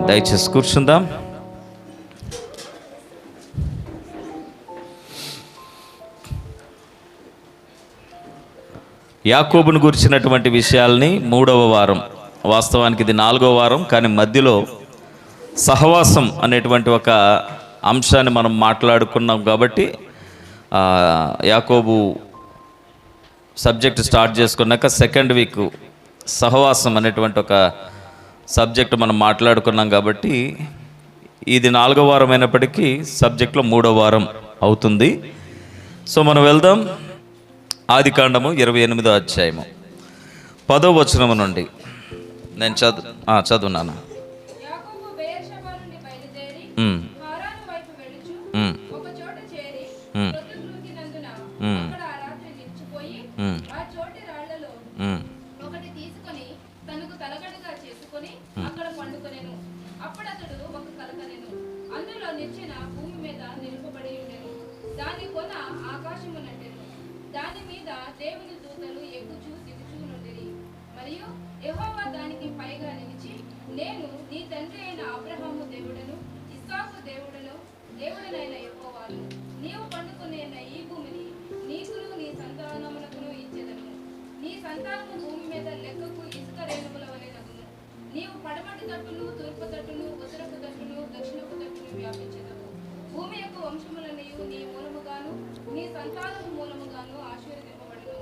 దయచేసి కూర్చుందాం. యాకోబును గురించినటువంటి విషయాల్ని 3వ వారం, వాస్తవానికి ఇది 4వ వారం, కానీ మధ్యలో సహవాసం అనేటువంటి ఒక అంశాన్ని మనం మాట్లాడుకున్నాం. కాబట్టి యాకోబు సబ్జెక్ట్ స్టార్ట్ చేసుకున్నాక సెకండ్ వీక్ సహవాసం అనేటువంటి ఒక సబ్జెక్ట్ మనం మాట్లాడుకున్నాం. కాబట్టి ఇది 4వ వారం అయినప్పటికీ సబ్జెక్ట్లో 3వ వారం అవుతుంది. సో మనం వెళ్దాం. ఆదికాండము 28వ అధ్యాయము 10వ వచనము నుండి నేను చదువున్నాను. దాని మీద దేవుని దూతలు ఎక్కుచూ దిగుచూ నుండిరి. మరియు యెహోవా దానికి పైగా నిలిచి, నేను నీ తండ్రి అయిన అబ్రహాము దేవుడను, ఇస్సాకు దేవుడనైన యెహోవాను. నీవు పండుకునే ఈ భూమిని నీకును నీ సంతానమునకును ఇచ్చెదను. నీ సంతానము భూమి మీద లెక్కకు ఇసుక రేణువుల వలెనగును. నీవు పడమటి తట్టును, తూర్పు తట్టును, ఉత్తరపు తట్టును, దక్షిణపు తట్టును వ్యాపించెదవు. భూమి యొక్క వంశములన్నయు నీ మూలముగాను నీ సంతానము మూలముగాను ఆశీర్వదింపబడును.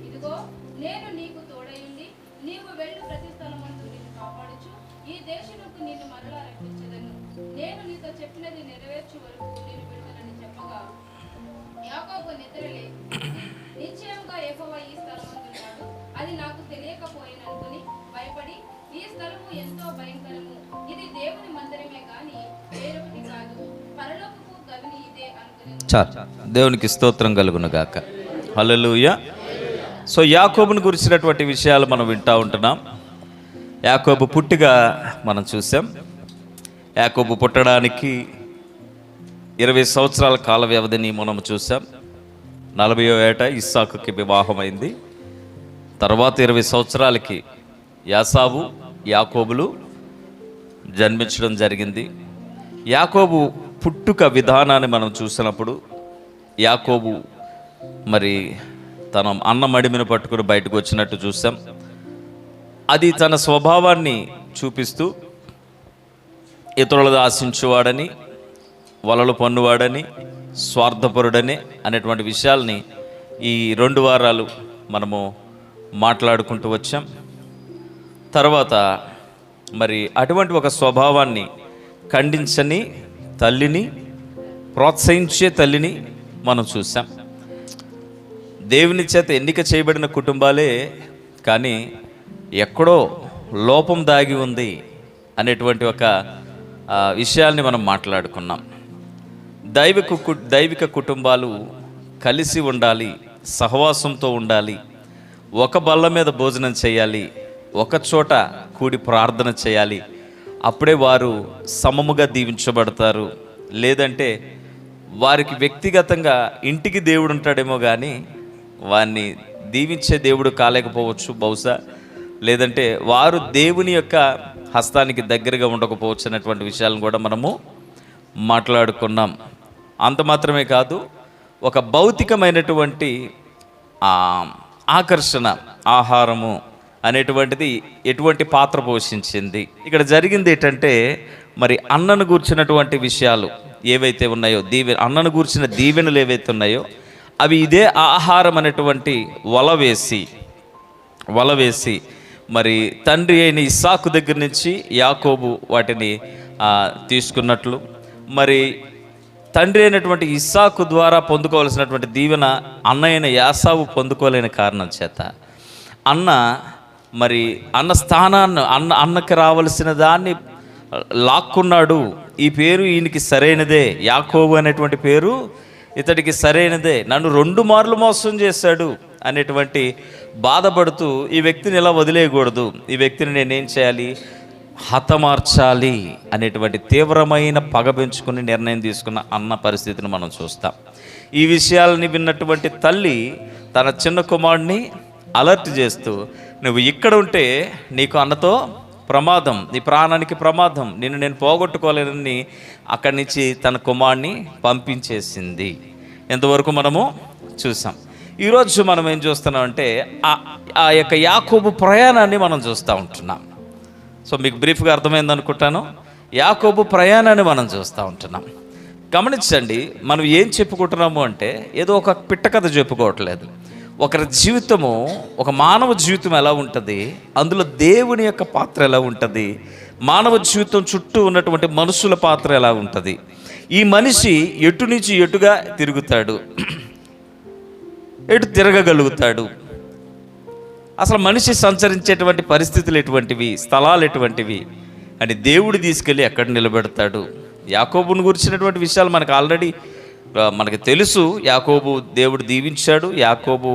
ఇదిగో నేను నీకు తోడయుండి నీవు వెళ్ళు ప్రతి స్థలమందు నిన్ను కాపాడుచు ఈ దేశమునకు నిన్ను మరలా రప్పించెదను. నేను నీతో చెప్పినది నెరవేర్చు వరకు నేను విడుదలని చెప్పగా యాకోబు నిద్రలే, నిశ్చయముగా యెహోవా ఈ స్థలమందున్నాడు, అది నాకు తెలియకపోయిననుకుని భయపడి, ఈ స్థలము ఎంతో భయంకరము, ఇది దేవుని మందిరమే గాని వేరొకటి కాదు, పరలోకపు గవిని ఇదే అనుకుని. దేవునికి స్తోత్రం కలుగును గాక. హల్లెలూయా. సో యాకోబుని గురించినటువంటి విషయాలు మనం వింటూ ఉంటున్నాం. యాకోబు పుట్టిగా మనం చూసాం. యాకోబు పుట్టడానికి 20 సంవత్సరాల కాల వ్యవధిని మనం చూసాం. 40వ ఏట ఇస్సాకుకి వివాహమైంది. తర్వాత 20 సంవత్సరాలకి యాసావు, యాకోబులు జన్మించడం జరిగింది. యాకోబు పుట్టుక విధానాన్ని మనం చూసినప్పుడు యాకోబు మరి తన అన్న మడిమిని పట్టుకుని బయటకు వచ్చినట్టు చూసాం. అది తన స్వభావాన్ని చూపిస్తూ ఇతరులను ఆశించువాడని, వలలు పన్నువాడని, స్వార్థపరుడని అనేటువంటి విషయాల్ని ఈ 2 వారాలు మనము మాట్లాడుకుంటూ వచ్చాం. తర్వాత మరి అటువంటి ఒక స్వభావాన్ని ఖండించని తల్లిని, ప్రోత్సహించే తల్లిని మనం చూసాం. దేవుని చేత ఎన్నిక చేయబడిన కుటుంబాలే, కానీ ఎక్కడో లోపం దాగి ఉంది అనేటువంటి ఒక విషయాల్ని మనం మాట్లాడుకున్నాం. దైవిక కుటుంబాలు కలిసి ఉండాలి, సహవాసంతో ఉండాలి, ఒక బల్ల మీద భోజనం చేయాలి, ఒక చోట కూడి ప్రార్థన చేయాలి. అప్పుడే వారు సమముగా దీవించబడతారు. లేదంటే వారికి వ్యక్తిగతంగా ఇంటికి దేవుడు ఉంటాడేమో కానీ వారిని దీవించే దేవుడు కాలేకపోవచ్చు బహుశా. లేదంటే వారు దేవుని యొక్క హస్తానికి దగ్గరగా ఉండకపోవచ్చు అన్నటువంటి విషయాలను కూడా మనము మాట్లాడుకున్నాం. అంత మాత్రమే కాదు, ఒక భౌతికమైనటువంటి ఆకర్షణ, ఆహారము అనేటువంటిది ఎటువంటి పాత్ర పోషించింది. ఇక్కడ జరిగింది ఏంటంటే, మరి అన్నను గూర్చినటువంటి విషయాలు ఏవైతే ఉన్నాయో, అన్నను గూర్చిన దీవెనలు ఏవైతే ఉన్నాయో అవి ఇదే ఆహారం అనేటువంటి వల వేసి మరి తండ్రి అయిన ఇస్సాకు దగ్గర నుంచి యాకోబు వాటిని తీసుకున్నట్లు, మరి తండ్రి అయినటువంటి ఇస్సాకు ద్వారా పొందుకోవాల్సినటువంటి దీవెన అన్న అయిన యాసావు పొందుకోలేని కారణం చేత అన్న స్థానాన్ని అన్నకి రావలసిన దాన్ని లాక్కున్నాడు. ఈ పేరు ఈయనకి సరైనదే, యాకోబు అనేటువంటి పేరు ఇతడికి సరైనదే, నన్ను 2 మార్లు మోసం చేశాడు అనేటువంటి బాధపడుతూ ఈ వ్యక్తిని ఇలా వదిలేయకూడదు, ఈ వ్యక్తిని నేనేం చేయాలి, హతమార్చాలి అనేటువంటి తీవ్రమైన పగ పెంచుకుని నిర్ణయం తీసుకున్న అన్న పరిస్థితిని మనం చూస్తాం. ఈ విషయాలని విన్నటువంటి తల్లి తన చిన్న కుమారుడిని అలర్ట్ చేస్తూ, నువ్వు ఇక్కడ ఉంటే నీకు అన్నతో ప్రమాదం, నీ ప్రాణానికి ప్రమాదం, నిన్ను నేను పోగొట్టుకోలేనని అక్కడి నుంచి తన కుమారుని పంపించేసింది. ఎంతవరకు మనము చూసాం. ఈరోజు మనం ఏం చూస్తున్నాం అంటే ఆ యొక్క యాకోబు ప్రయాణాన్ని మనం చూస్తూ ఉంటున్నాం. సో మీకు బ్రీఫ్గా అర్థమైంది అనుకుంటాను. యాకోబు ప్రయాణాన్ని మనం చూస్తూ ఉంటున్నాం. గమనించండి, మనం ఏం చెప్పుకుంటున్నాము అంటే ఏదో ఒక పిట్ట కథ చెప్పుకోవట్లేదు. ఒకరి జీవితము, ఒక మానవ జీవితం ఎలా ఉంటుంది, అందులో దేవుని యొక్క పాత్ర ఎలా ఉంటుంది, మానవ జీవితం చుట్టూ ఉన్నటువంటి మనుషుల పాత్ర ఎలా ఉంటుంది, ఈ మనిషి ఎటు నుంచి ఎటుగా తిరుగుతాడు, ఎటు తిరగగలుగుతాడు, అసలు మనిషి సంచరించేటువంటి పరిస్థితులు ఎటువంటివి, స్థలాలు ఎటువంటివి అని దేవుడు తీసుకెళ్ళి ఎక్కడ నిలబెడతాడు. యాకోబుని గురించినటువంటి విషయాలు మనకి తెలుసు. యాకోబు దేవుడు దీవించాడు, యాకోబు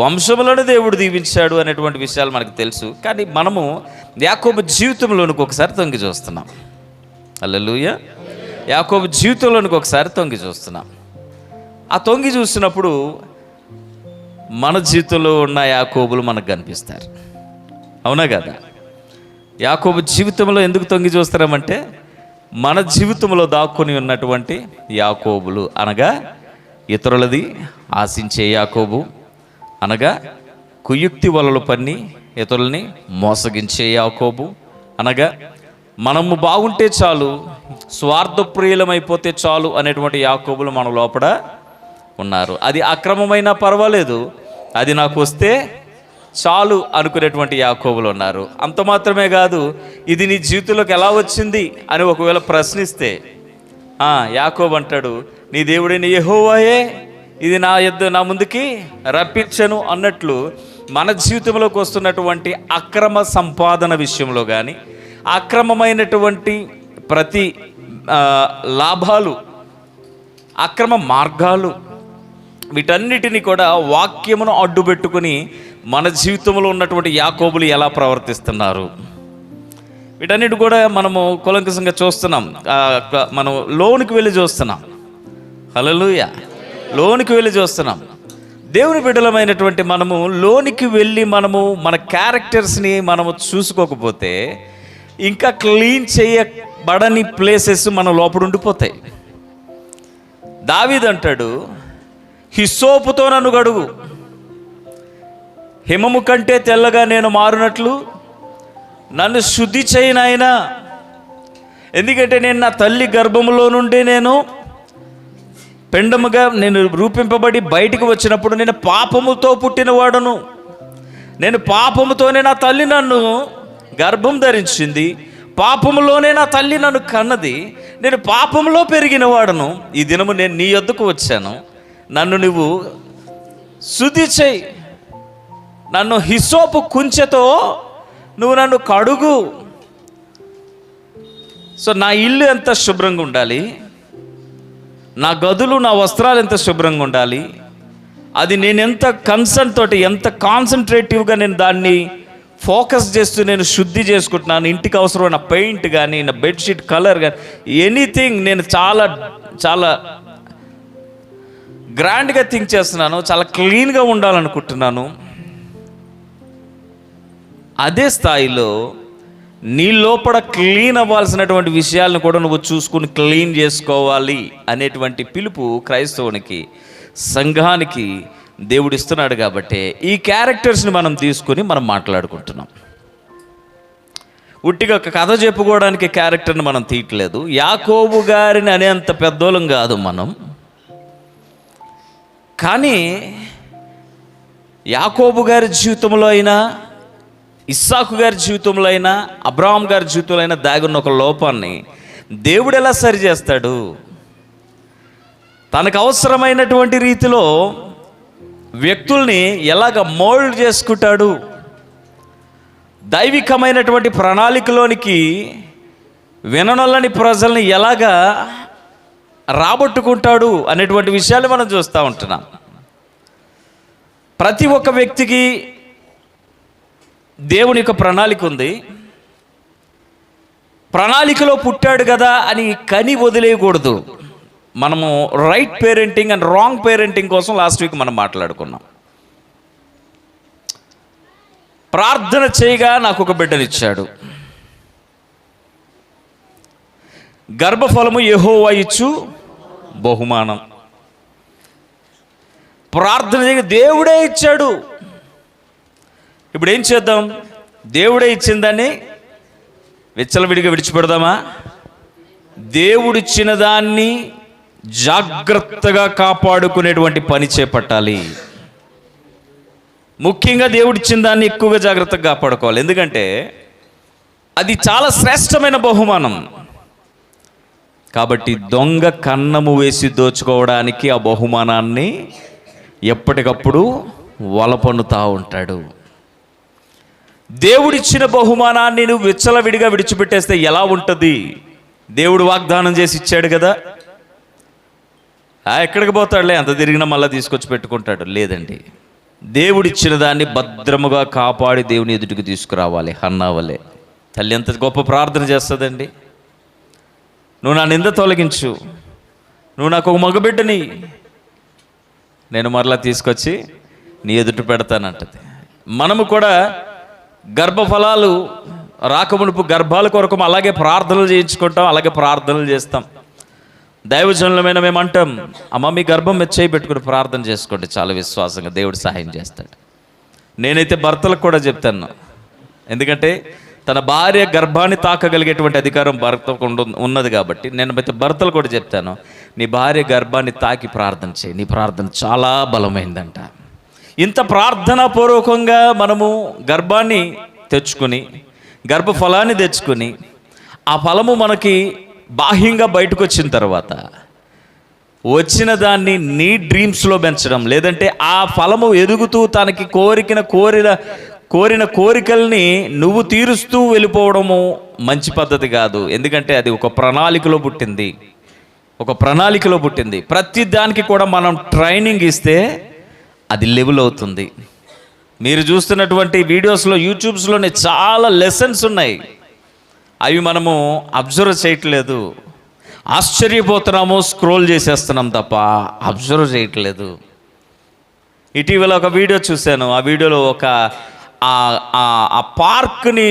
వంశములను దేవుడు దీవించాడు అనేటువంటి విషయాలు మనకు తెలుసు. కానీ మనము యాకోబు జీవితంలోనికి ఒకసారి తొంగి చూస్తున్నాం. హల్లెలూయా. యాకోబు జీవితంలోనికి ఒకసారి తొంగి చూస్తున్నాం. ఆ తొంగి చూసినప్పుడు మన జీవితంలో ఉన్న యాకోబులు మనకు కనిపిస్తారు. అవునా కదా? యాకోబు జీవితంలో ఎందుకు తొంగి చూస్తామంటే మన జీవితంలో దాక్కుని ఉన్నటువంటి యాకోబులు, అనగా ఇతరులది ఆశించే యాకోబు, అనగా కుయుక్తి వలలు పన్ని ఇతరులని మోసగించే యాకోబు, అనగా మనము బాగుంటే చాలు, స్వార్థప్రియులమైపోతే చాలు అనేటువంటి యాకోబులు మన లోపల ఉన్నారు. అది అక్రమమైనా పర్వాలేదు, అది నాకు వస్తే చాలు అనుకునేటువంటి యాకోబులు ఉన్నారు. అంత మాత్రమే కాదు, ఇది నీ జీవితంలోకి ఎలా వచ్చింది అని ఒకవేళ ప్రశ్నిస్తే యాకోబు అంటాడు, నీ దేవుడైన యెహోవాయే ఇది నా ముందుకి రప్పించను అన్నట్లు మన జీవితంలోకి వస్తున్నటువంటి అక్రమ సంపాదన విషయంలో కానీ, అక్రమమైనటువంటి ప్రతి లాభాలు, అక్రమ మార్గాలు, వీటన్నిటిని కూడా వాక్యమును అడ్డుపెట్టుకుని మన జీవితంలో ఉన్నటువంటి యాకోబులు ఎలా ప్రవర్తిస్తున్నారు, వీటన్నిటి కూడా మనము కూలంకషంగా చూస్తున్నాం. మనం లోనికి వెళ్ళి చూస్తున్నాం. హల్లెలూయా. లోనికి వెళ్ళి చూస్తున్నాం. దేవుని బిడ్డలమైనటువంటి మనము లోనికి వెళ్ళి మనము మన క్యారెక్టర్స్ని మనము చూసుకోకపోతే ఇంకా క్లీన్ చేయబడని ప్లేసెస్ మన లోపల ఉండిపోతాయి. దావీదు అంటాడు, హిస్సోపుతో నన్ను గడుగు, హిమము కంటే తెల్లగా నేను మారునట్లు నన్ను శుద్ధి చేయి నాయనా. ఎందుకంటే నేను నా తల్లి గర్భములో నుండి నేను పిండముగా నేను రూపింపబడి బయటికి వచ్చినప్పుడు నేను పాపముతో పుట్టినవాడును. నేను పాపముతోనే నా తల్లి నన్ను గర్భం ధరించింది, పాపములోనే నా తల్లి నన్ను కన్నది, నేను పాపములో పెరిగిన వాడును. ఈ దినము నేను నీ యొద్దకు వచ్చాను, నన్ను నువ్వు శుద్ధి చేయి, నన్ను హిస్సోపు కుంచెతో నువ్వు నన్ను కడుగు. సో నా ఇల్లు ఎంత శుభ్రంగా ఉండాలి, నా గదులు, నా వస్త్రాలు ఎంత శుభ్రంగా ఉండాలి, అది నేను ఎంత కన్సర్న్ తోటి, ఎంత కాన్సన్ట్రేటివ్గా నేను దాన్ని ఫోకస్ చేస్తూ నేను శుద్ధి చేసుకుంటున్నాను. ఇంటికి అవసరమైన పెయింట్ కానీ, నా బెడ్షీట్ కలర్ కానీ, ఎనీథింగ్ నేను చాలా చాలా గ్రాండ్గా థింక్ చేస్తున్నాను, చాలా క్లీన్గా ఉండాలనుకుంటున్నాను. అదే స్థాయిలో నీ లోపల క్లీన్ అవ్వాల్సినటువంటి విషయాలను కూడా నువ్వు చూసుకుని క్లీన్ చేసుకోవాలి అనేటువంటి పిలుపు క్రైస్తవునికి, సంఘానికి దేవుడు ఇస్తున్నాడు. కాబట్టి ఈ క్యారెక్టర్స్ని మనం తీసుకుని మనం మాట్లాడుకుంటున్నాం. ఉట్టిగా ఒక కథ చెప్పుకోవడానికి క్యారెక్టర్ని మనం తీయట్లేదు. యాకోబు గారిని అనేంత పెద్దోళం కాదు మనం, కానీ యాకోబు గారి జీవితంలో అయినా, ఇస్సాకు గారి జీవితంలో అయినా, అబ్రహాం గారి జీవితంలో అయినా దాగున్న ఒక లోపాన్ని దేవుడు ఎలా సరి చేస్తాడు, తనకు అవసరమైనటువంటి రీతిలో వ్యక్తుల్ని ఎలాగ మోల్డ్ చేసుకుంటాడు, దైవికమైనటువంటి ప్రణాళికలోనికి విననొల్లని ప్రజల్ని ఎలాగా రాబట్టుకుంటాడు అనేటువంటి విషయాలు మనం చూస్తూ ఉంటున్నాం. ప్రతి ఒక్క వ్యక్తికి దేవుని యొక్క ప్రణాళిక ఉంది. ప్రణాళికలో పుట్టాడు కదా అని కని వదిలేయకూడదు. మనము right parenting and wrong parenting కోసం లాస్ట్ వీక్ మనం మాట్లాడుకున్నాం. ప్రార్థన చేయగా నాకు ఒక బిడ్డనిచ్చాడు, గర్భఫలము యెహోవా ఇచ్చు బహుమానం. ప్రార్థన చేయ దేవుడే ఇచ్చాడు. ఇప్పుడు ఏం చేద్దాం? దేవుడే ఇచ్చిందని విచ్చలవిడిగా విడిచిపెడదామా? దేవుడిచ్చిన దాన్ని జాగ్రత్తగా కాపాడుకునేటువంటి పని చేపట్టాలి. ముఖ్యంగా దేవుడిచ్చిన దాన్ని ఎక్కువగా జాగ్రత్తగా కాపాడుకోవాలి. ఎందుకంటే అది చాలా శ్రేష్టమైన బహుమానం. కాబట్టి దొంగ కన్నము వేసి దోచుకోవడానికి ఆ బహుమానాన్ని ఎప్పటికప్పుడు వలపన్నుతా ఉంటాడు. దేవుడిచ్చిన బహుమానాన్ని నువ్వు విచ్చలవిడిగా విడిచిపెట్టేస్తే ఎలా ఉంటుంది? దేవుడు వాగ్దానం చేసి ఇచ్చాడు కదా, ఎక్కడికి పోతాడులే, అంత తిరిగినా మళ్ళీ తీసుకొచ్చి పెట్టుకుంటాడు. లేదండి, దేవుడిచ్చిన దాన్ని భద్రముగా కాపాడి దేవుని ఎదుటికి తీసుకురావాలి. హన్నావలే తల్లి ఎంత గొప్ప ప్రార్థన చేస్తుందండి. నువ్వు నా నింద తొలగించు, నువ్వు నాకు ఒక మగబిడ్డని నేను మరలా తీసుకొచ్చి నీ ఎదుట పెడతానంటది. మనము కూడా గర్భఫలాలు రాకమునుపు గర్భాల కొరకు అలాగే ప్రార్థనలు చేయించుకుంటాం, అలాగే ప్రార్థనలు చేస్తాం. దైవజనులమైన మేము అంటాం, అమ్మ మీ గర్భం మీద చేయి పెట్టుకుని ప్రార్థన చేసుకోండి, చాలా విశ్వాసంగా దేవుడు సహాయం చేస్తాడు. నేనైతే భర్తలకు కూడా చెప్తాను, ఎందుకంటే తన భార్య గర్భాన్ని తాకగలిగేటువంటి అధికారం భర్తకు ఉన్నది కాబట్టి నేను అయితే భర్తలు కూడా చెప్తాను, నీ భార్య గర్భాన్ని తాకి ప్రార్థన చేయి, నీ ప్రార్థన చాలా బలమైందంట. ఇంత ప్రార్థనాపూర్వకంగా మనము గర్భాన్ని తెచ్చుకొని గర్భఫలాన్ని తెచ్చుకొని ఆ ఫలము మనకి బాహ్యంగా బయటకు వచ్చిన తర్వాత వచ్చిన దాన్ని నీ డ్రీమ్స్లో పెంచడం, లేదంటే ఆ ఫలము ఎదుగుతూ తనకి కోరిన కోరికల్ని నువ్వు తీరుస్తూ వెళ్ళిపోవడము మంచి పద్ధతి కాదు. ఎందుకంటే అది ఒక ప్రణాళికలో పుట్టింది. ప్రతి దానికి కూడా మనం ట్రైనింగ్ ఇస్తే అది లెవెల్ అవుతుంది. మీరు చూస్తున్నటువంటి వీడియోస్లో యూట్యూబ్స్లోనే చాలా లెసన్స్ ఉన్నాయి, అవి మనము అబ్జర్వ్ చేయట్లేదు. ఆశ్చర్యపోతున్నాము, స్క్రోల్ చేసేస్తున్నాం తప్ప అబ్జర్వ్ చేయట్లేదు. ఇటీవల ఒక వీడియో చూశాను. ఆ వీడియోలో ఒక ఆ పార్క్ని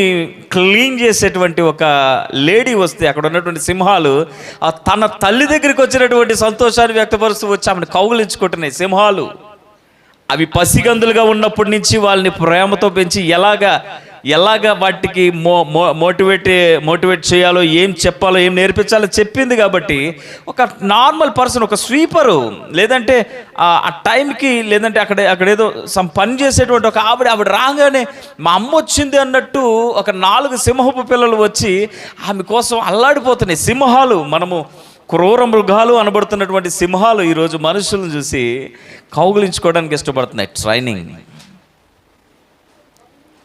క్లీన్ చేసేటువంటి ఒక లేడీ వస్తే అక్కడ ఉన్నటువంటి సింహాలు తన తల్లి దగ్గరికి వచ్చినటువంటి సంతోషాన్ని వ్యక్తపరుస్తూ వచ్చి ఆమెను కౌగిలించుకుంటున్నాయి. సింహాలు అవి పసిగందులుగా ఉన్నప్పటి నుంచి వాళ్ళని ప్రేమతో పెంచి ఎలాగా వాటికి మోటివేట్ చేయాలో, ఏం చెప్పాలో, ఏం నేర్పించాలో చెప్పింది. కాబట్టి ఒక నార్మల్ పర్సన్, ఒక స్వీపరు, లేదంటే ఆ టైంకి, లేదంటే అక్కడేదో పని చేసేటువంటి ఒక ఆవిడ రాగానే మా అమ్మ వచ్చింది అన్నట్టు ఒక 4 సింహపు పిల్లలు వచ్చి ఆమె కోసం అల్లాడిపోతున్నాయి. సింహాలు, మనము క్రూర మృగాలు అనబడుతున్నటువంటి సింహాలు ఈరోజు మనుషులను చూసి కౌగిలించుకోవడానికి ఇష్టపడుతున్నాయి. ట్రైనింగ్.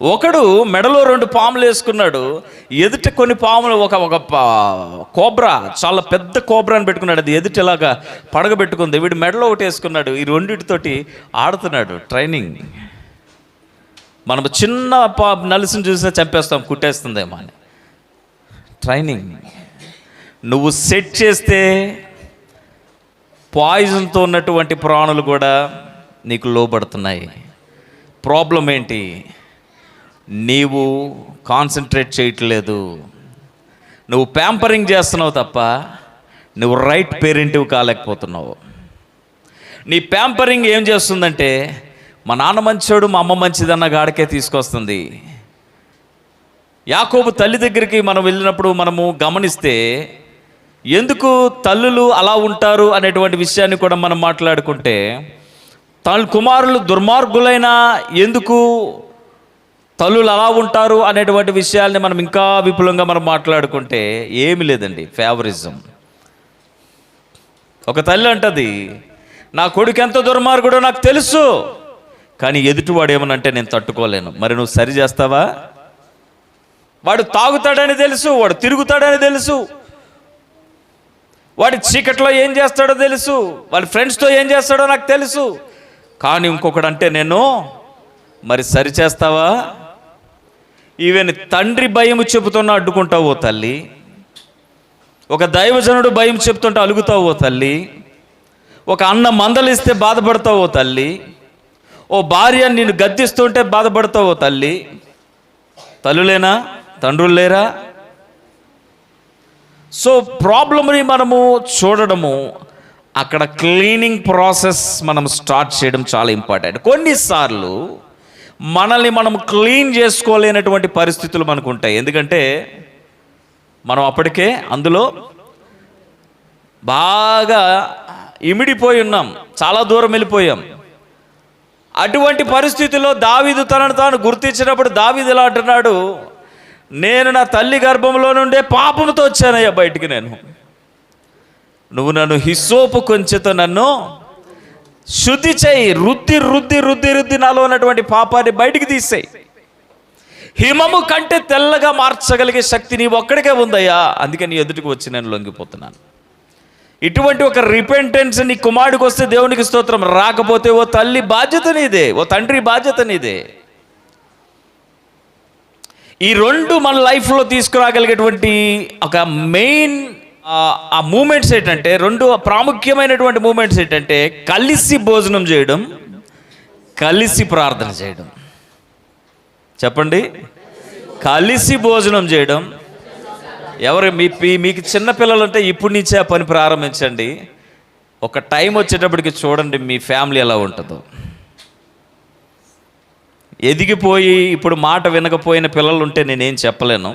ఒకడు మెడలో 2 పాములు వేసుకున్నాడు, ఎదుట కొన్ని పాములు, ఒక కోబ్రా, చాలా పెద్ద కోబ్రాని పెట్టుకున్నాడు, అది ఎదుట ఇలాగా పడగబెట్టుకుంది. వీడు మెడలో ఒకటి వేసుకున్నాడు, ఈ రెండింటితోటి ఆడుతున్నాడు. ట్రైనింగ్. మనం చిన్న నలుసుని చూసినా చంపేస్తాం, కుట్టేస్తుందేమో అని. ట్రైనింగ్. నువ్వు సెట్ చేస్తే పాయిజన్తో ఉన్నటువంటి ప్రాణులు కూడా నీకు లోబడుతున్నాయి. ప్రాబ్లం ఏంటి? నీవు కాన్సన్ట్రేట్ చేయట్లేదు, నువ్వు ప్యాంపరింగ్ చేస్తున్నావు తప్ప నువ్వు రైట్ పేరెంటివ్ కాలేకపోతున్నావు. నీ ప్యాంపరింగ్ ఏం చేస్తుందంటే, మా నాన్న మంచోడు, మా అమ్మ మంచిదన్న గాడికే తీసుకొస్తుంది. యాకోబు తల్లి దగ్గరికి మనం వెళ్ళినప్పుడు మనము గమనిస్తే ఎందుకు తల్లులు అలా ఉంటారు అనేటువంటి విషయాన్ని కూడా మనం మాట్లాడుకుంటే, తన కుమారులు దుర్మార్గులైనా ఎందుకు తల్లులు అలా ఉంటారు అనేటువంటి విషయాల్ని మనం ఇంకా విపులంగా మనం మాట్లాడుకుంటే ఏమి లేదండి, ఫేవరిజం. ఒక తల్లి అంటది, నా కొడుకు ఎంత దుర్మార్గుడో నాకు తెలుసు, కానీ ఎదుటివాడు ఏమనంటే నేను తట్టుకోలేను. మరి నువ్వు సరి చేస్తావా? వాడు తాగుతాడని తెలుసు, వాడు తిరుగుతాడని తెలుసు, వాడి చీకట్లో ఏం చేస్తాడో తెలుసు, వాడి ఫ్రెండ్స్తో ఏం చేస్తాడో నాకు తెలుసు, కానీ ఇంకొకడు అంటే నేను మరి సరి చేస్తావా? ఈవెన్ తండ్రి భయం చెబుతున్నా అడ్డుకుంటావు ఓ తల్లి, ఒక దైవజనుడు భయం చెప్తుంటే అలుగుతావు ఓ తల్లి, ఒక అన్న మందలిస్తే బాధపడతావు ఓ తల్లి, ఓ భార్య నిన్ను గద్దిస్తుంటే బాధపడతావు ఓ తల్లి. తల్లులేనా? తండ్రులు లేరా? సో ప్రాబ్లమ్ని మనము చూడడము, అక్కడ క్లీనింగ్ ప్రాసెస్ మనం స్టార్ట్ చేయడం చాలా ఇంపార్టెంట్. కొన్నిసార్లు మనల్ని మనం క్లీన్ చేసుకోలేనటువంటి పరిస్థితులు మనకు ఉంటాయి. ఎందుకంటే మనం అప్పటికే అందులో బాగా ఇమిడిపోయి ఉన్నాం, చాలా దూరం వెళ్ళిపోయాం. అటువంటి పరిస్థితుల్లో దావీదు తనను తాను గుర్తించినప్పుడు దావీదు ఇలా అంటున్నాడు, నేను నా తల్లి గర్భంలో నుండే పాపంతో వచ్చానయ్యా బయటికి. నువ్వు నన్ను హిస్సోపు కొంచెతో నన్ను శుద్ధి చేయి, రుద్ది రుద్ది రుద్ది రుద్ది నాలో ఉన్నటువంటి పాపాన్ని బయటికి తీసేయి. హిమము కంటే తెల్లగా మార్చగలిగే శక్తి నీ ఒక్కడికే ఉందయ్యా, అందుకే నీ ఎదుటికి వచ్చి నేను లొంగిపోతున్నాను. ఇటువంటి ఒక రిపెంటెన్స్ నీ కుమారుడికి వస్తే దేవునికి స్తోత్రం, రాకపోతే ఓ తల్లి బాధ్యత నీదే, ఓ తండ్రి బాధ్యత నీదే. ఈ రెండు మన లైఫ్లో తీసుకురాగలిగేటువంటి ఒక మెయిన్ ఆ మూమెంట్స్ ఏంటంటే, రెండు ప్రాముఖ్యమైనటువంటి మూమెంట్స్ ఏంటంటే, కలిసి భోజనం చేయడం, కలిసి ప్రార్థన చేయడం. చెప్పండి, కలిసి భోజనం చేయడం. ఎవరు మీకు చిన్నపిల్లలు ఉంటే ఇప్పటి నుంచే ఆ పని ప్రారంభించండి. ఒక టైం వచ్చేటప్పటికి చూడండి మీ ఫ్యామిలీ ఎలా ఉంటుందో. ఎదిగిపోయి ఇప్పుడు మాట వినకపోయిన పిల్లలు ఉంటే నేనేం చెప్పలేను,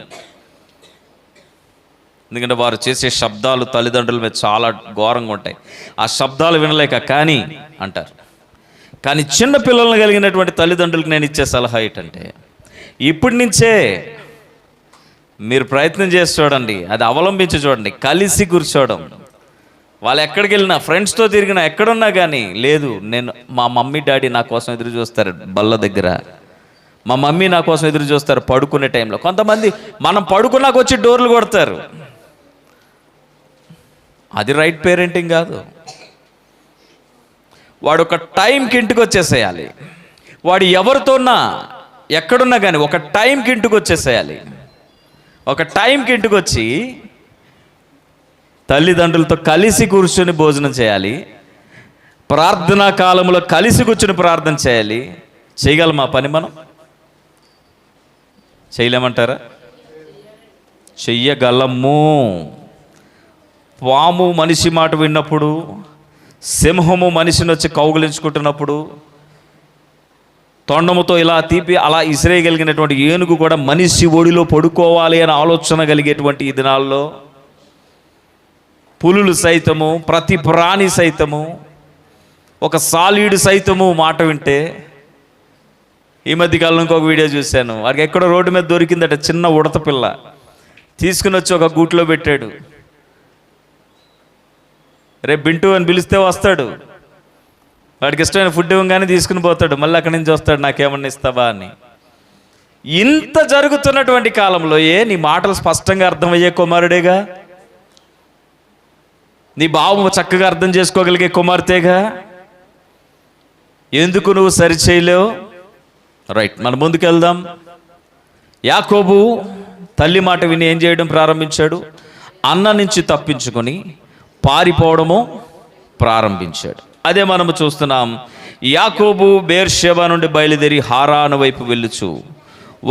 ఎందుకంటే వారు చేసే శబ్దాలు తల్లిదండ్రుల మీద చాలా ఘోరంగా ఉంటాయి. ఆ శబ్దాలు వినలేక కానీ అంటారు. కానీ చిన్న పిల్లలను కలిగినటువంటి తల్లిదండ్రులకు నేను ఇచ్చే సలహా ఏంటంటే, ఇప్పటి నుంచే మీరు ప్రయత్నం చేసి చూడండి, అది అవలంబించి చూడండి. కలిసి కూర్చోవడం, వాళ్ళు ఎక్కడికి వెళ్ళినా, ఫ్రెండ్స్తో తిరిగినా, ఎక్కడున్నా కానీ, లేదు నేను మా మమ్మీ డాడీ నా కోసం ఎదురు చూస్తారు బల్ల దగ్గర, మా మమ్మీ నా కోసం ఎదురు చూస్తారు పడుకునే టైంలో. కొంతమంది మనం పడుకున్నాక వచ్చి డోర్లు కొడతారు, అది రైట్ పేరెంటింగ్ కాదు. వాడు ఒక టైంకి ఇంటికి వచ్చేసేయాలి. వాడు ఎవరితోన్నా ఎక్కడున్నా కానీ ఒక టైంకి ఇంటికి వచ్చేసేయాలి. ఒక టైంకి ఇంటికి వచ్చి తల్లిదండ్రులతో కలిసి కూర్చొని భోజనం చేయాలి. ప్రార్థనా కాలంలో కలిసి కూర్చొని ప్రార్థన చేయాలి. చేయగలమా పని? మనం చేయలేమంటారా? చెయ్యగలము. పాము మనిషి మాట విన్నప్పుడు, సింహము మనిషిని వచ్చి కౌగిలించుకుంటున్నప్పుడు, తొండముతో ఇలా తీపి అలా ఇసిరేయగలిగినటువంటి ఏనుగు కూడా మనిషి ఒడిలో పడుకోవాలి అని ఆలోచన కలిగేటువంటి ఈ దినాల్లో పులులు సైతము, ప్రతి ప్రాణి సైతము, ఒక సాలీడు సైతము మాట వింటే. ఈ మధ్యకాలంలో ఇంకొక వీడియో చూశాను, వాడికి ఎక్కడో రోడ్డు మీద దొరికిందట చిన్న ఉడత పిల్ల, తీసుకుని వచ్చి ఒక గూట్లో పెట్టాడు. రేపు బింటూ అని పిలిస్తే వస్తాడు, వాడికి ఇష్టమైన ఫుడ్ ఇవ్వగానే తీసుకుని పోతాడు, మళ్ళీ అక్కడి నుంచి వస్తాడు, నాకేమన్నా ఇస్తావా అని. ఇంత జరుగుతున్నటువంటి కాలంలో నీ మాటలు స్పష్టంగా అర్థమయ్యే కుమారుడేగా, నీ భావం చక్కగా అర్థం చేసుకోగలిగే కుమార్తెగా, ఎందుకు నువ్వు సరి చేయలేవు? రైట్, మనం ముందుకు వెళ్దాం. యాకోబు తల్లి మాట విని ఏం చేయడం ప్రారంభించాడు? అన్న నుంచి తప్పించుకొని పారిపోవడము ప్రారంభించాడు. అదే మనము చూస్తున్నాం. యాకోబు బేర్షెబా నుండి బయలుదేరి హారాను వైపు వెళ్ళుచు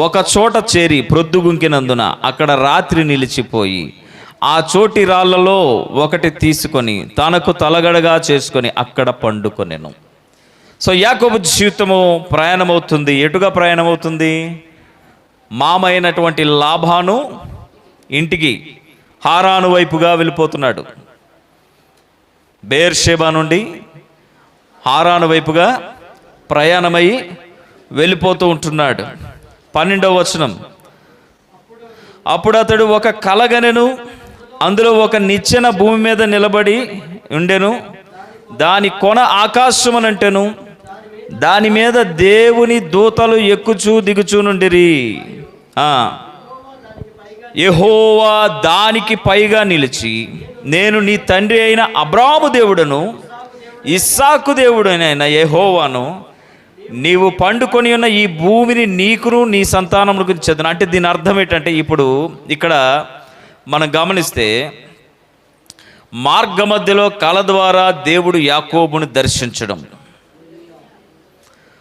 ఒక చోట చేరి ప్రొద్దుగుంకినందున అక్కడ రాత్రి నిలిచిపోయి ఆ చోటి రాళ్లలో ఒకటి తీసుకొని తనకు తలగడగా చేసుకొని అక్కడ పండుకొనెను. సో యాకోబు జీవితము ప్రయాణమవుతుంది. ఎటుగా ప్రయాణమవుతుంది? మామైనటువంటి లాభాను ఇంటికి హారాను వైపుగా వెళ్ళిపోతున్నాడు. బేర్షెబా నుండి హారాను వైపుగా ప్రయాణమై వెళ్ళిపోతూ ఉంటున్నాడు. 12వ వచనం, అప్పుడు అతడు ఒక కలగనెను, అందులో ఒక నిచ్చెన భూమి మీద నిలబడి ఉండెను, దాని కొన ఆకాశమునంటెను, దాని మీద దేవుని దూతలు ఎక్కుచూ దిగుచూ నుండిరి. యెహోవా దానికి పైగా నిలిచి, నేను నీ తండ్రి అయిన అబ్రాహాము దేవుడను ఇస్సాకు దేవుడనైన యెహోవాను, నీవు పండుకొని ఉన్న ఈ భూమిని నీకును నీ సంతానములకు ఇచ్చేదను. అంటే దీని అర్థం ఏంటంటే, ఇప్పుడు ఇక్కడ మనం గమనిస్తే మార్గ మధ్యలో కళ ద్వారా దేవుడు యాకోబును దర్శించడం.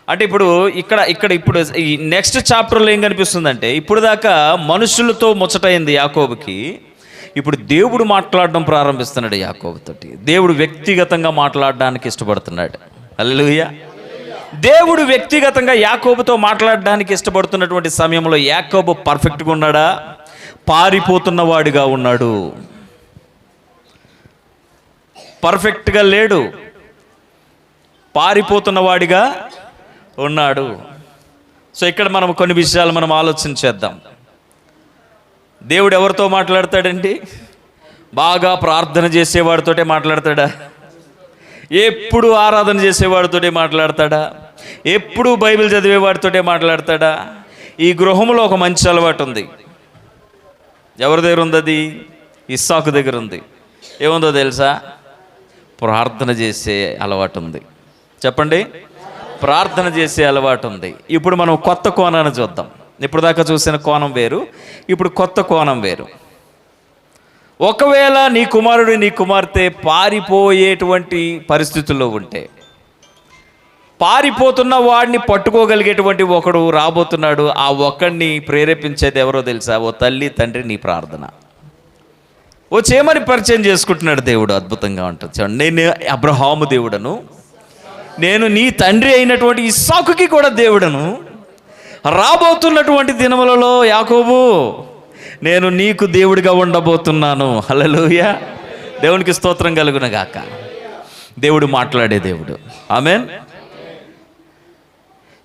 అంటే ఇప్పుడు ఇప్పుడు ఈ నెక్స్ట్ చాప్టర్లో ఏం కనిపిస్తుందంటే, ఇప్పుడు దాకా మనుషులతో ముచ్చటైంది యాకోబుకి, ఇప్పుడు దేవుడు మాట్లాడడం ప్రారంభిస్తున్నాడు యాకోబుతోటి. దేవుడు వ్యక్తిగతంగా మాట్లాడడానికి ఇష్టపడుతున్నాడు. హల్లెలూయా. దేవుడు వ్యక్తిగతంగా యాకోబుతో మాట్లాడడానికి ఇష్టపడుతున్నటువంటి సమయంలో యాకోబు పర్ఫెక్ట్గా ఉన్నాడా? పారిపోతున్నవాడిగా ఉన్నాడు. పర్ఫెక్ట్గా లేడు, పారిపోతున్నవాడిగా ఉన్నాడు. సో ఇక్కడ మనం కొన్ని విషయాలు మనం ఆలోచించేద్దాం. దేవుడు ఎవరితో మాట్లాడతాడండి? బాగా ప్రార్థన చేసేవాడితోటే మాట్లాడతాడా? ఎప్పుడు ఆరాధన చేసేవాడితోటే మాట్లాడతాడా? ఎప్పుడు బైబిల్ చదివేవాడితోటే మాట్లాడతాడా? ఈ గృహంలో ఒక మంచి అలవాటు ఉంది. ఎవరి దగ్గర ఉంది అది? ఇస్సాకు దగ్గర ఉంది. ఏముందో తెలుసా? ప్రార్థన చేసే అలవాటు ఉంది. చెప్పండి, ప్రార్థన చేసే అలవాటు ఉంది. ఇప్పుడు మనం కొత్త కోణాన్ని చూద్దాం. ఇప్పుడు దాకా చూసిన కోణం వేరు, ఇప్పుడు కొత్త కోణం వేరు. ఒకవేళ నీ కుమారుడు నీ కుమార్తె పారిపోయేటువంటి పరిస్థితుల్లో ఉంటే, పారిపోతున్న వాడిని పట్టుకోగలిగేటువంటి ఒకడు రాబోతున్నాడు. ఆ ఒక్కడిని ప్రేరేపించేది ఎవరో తెలుసా? ఓ తల్లి తండ్రి నీ ప్రార్థన. ఓ చేయమని పరిచయం చేసుకుంటున్నాడు దేవుడు. అద్భుతంగా ఉంటుంది. చూడండి, నేను అబ్రహాము దేవుడను, నేను నీ తండ్రి అయినటువంటి ఇస్సాకుకి కూడా దేవుడను. రాబోతున్నటువంటి దినములలో యాకోబు, నేను నీకు దేవుడిగా ఉండబోతున్నాను. హల్లెలూయా. దేవునికి స్తోత్రం కలుగును గాక. దేవుడు మాట్లాడే దేవుడు. ఆమేన్.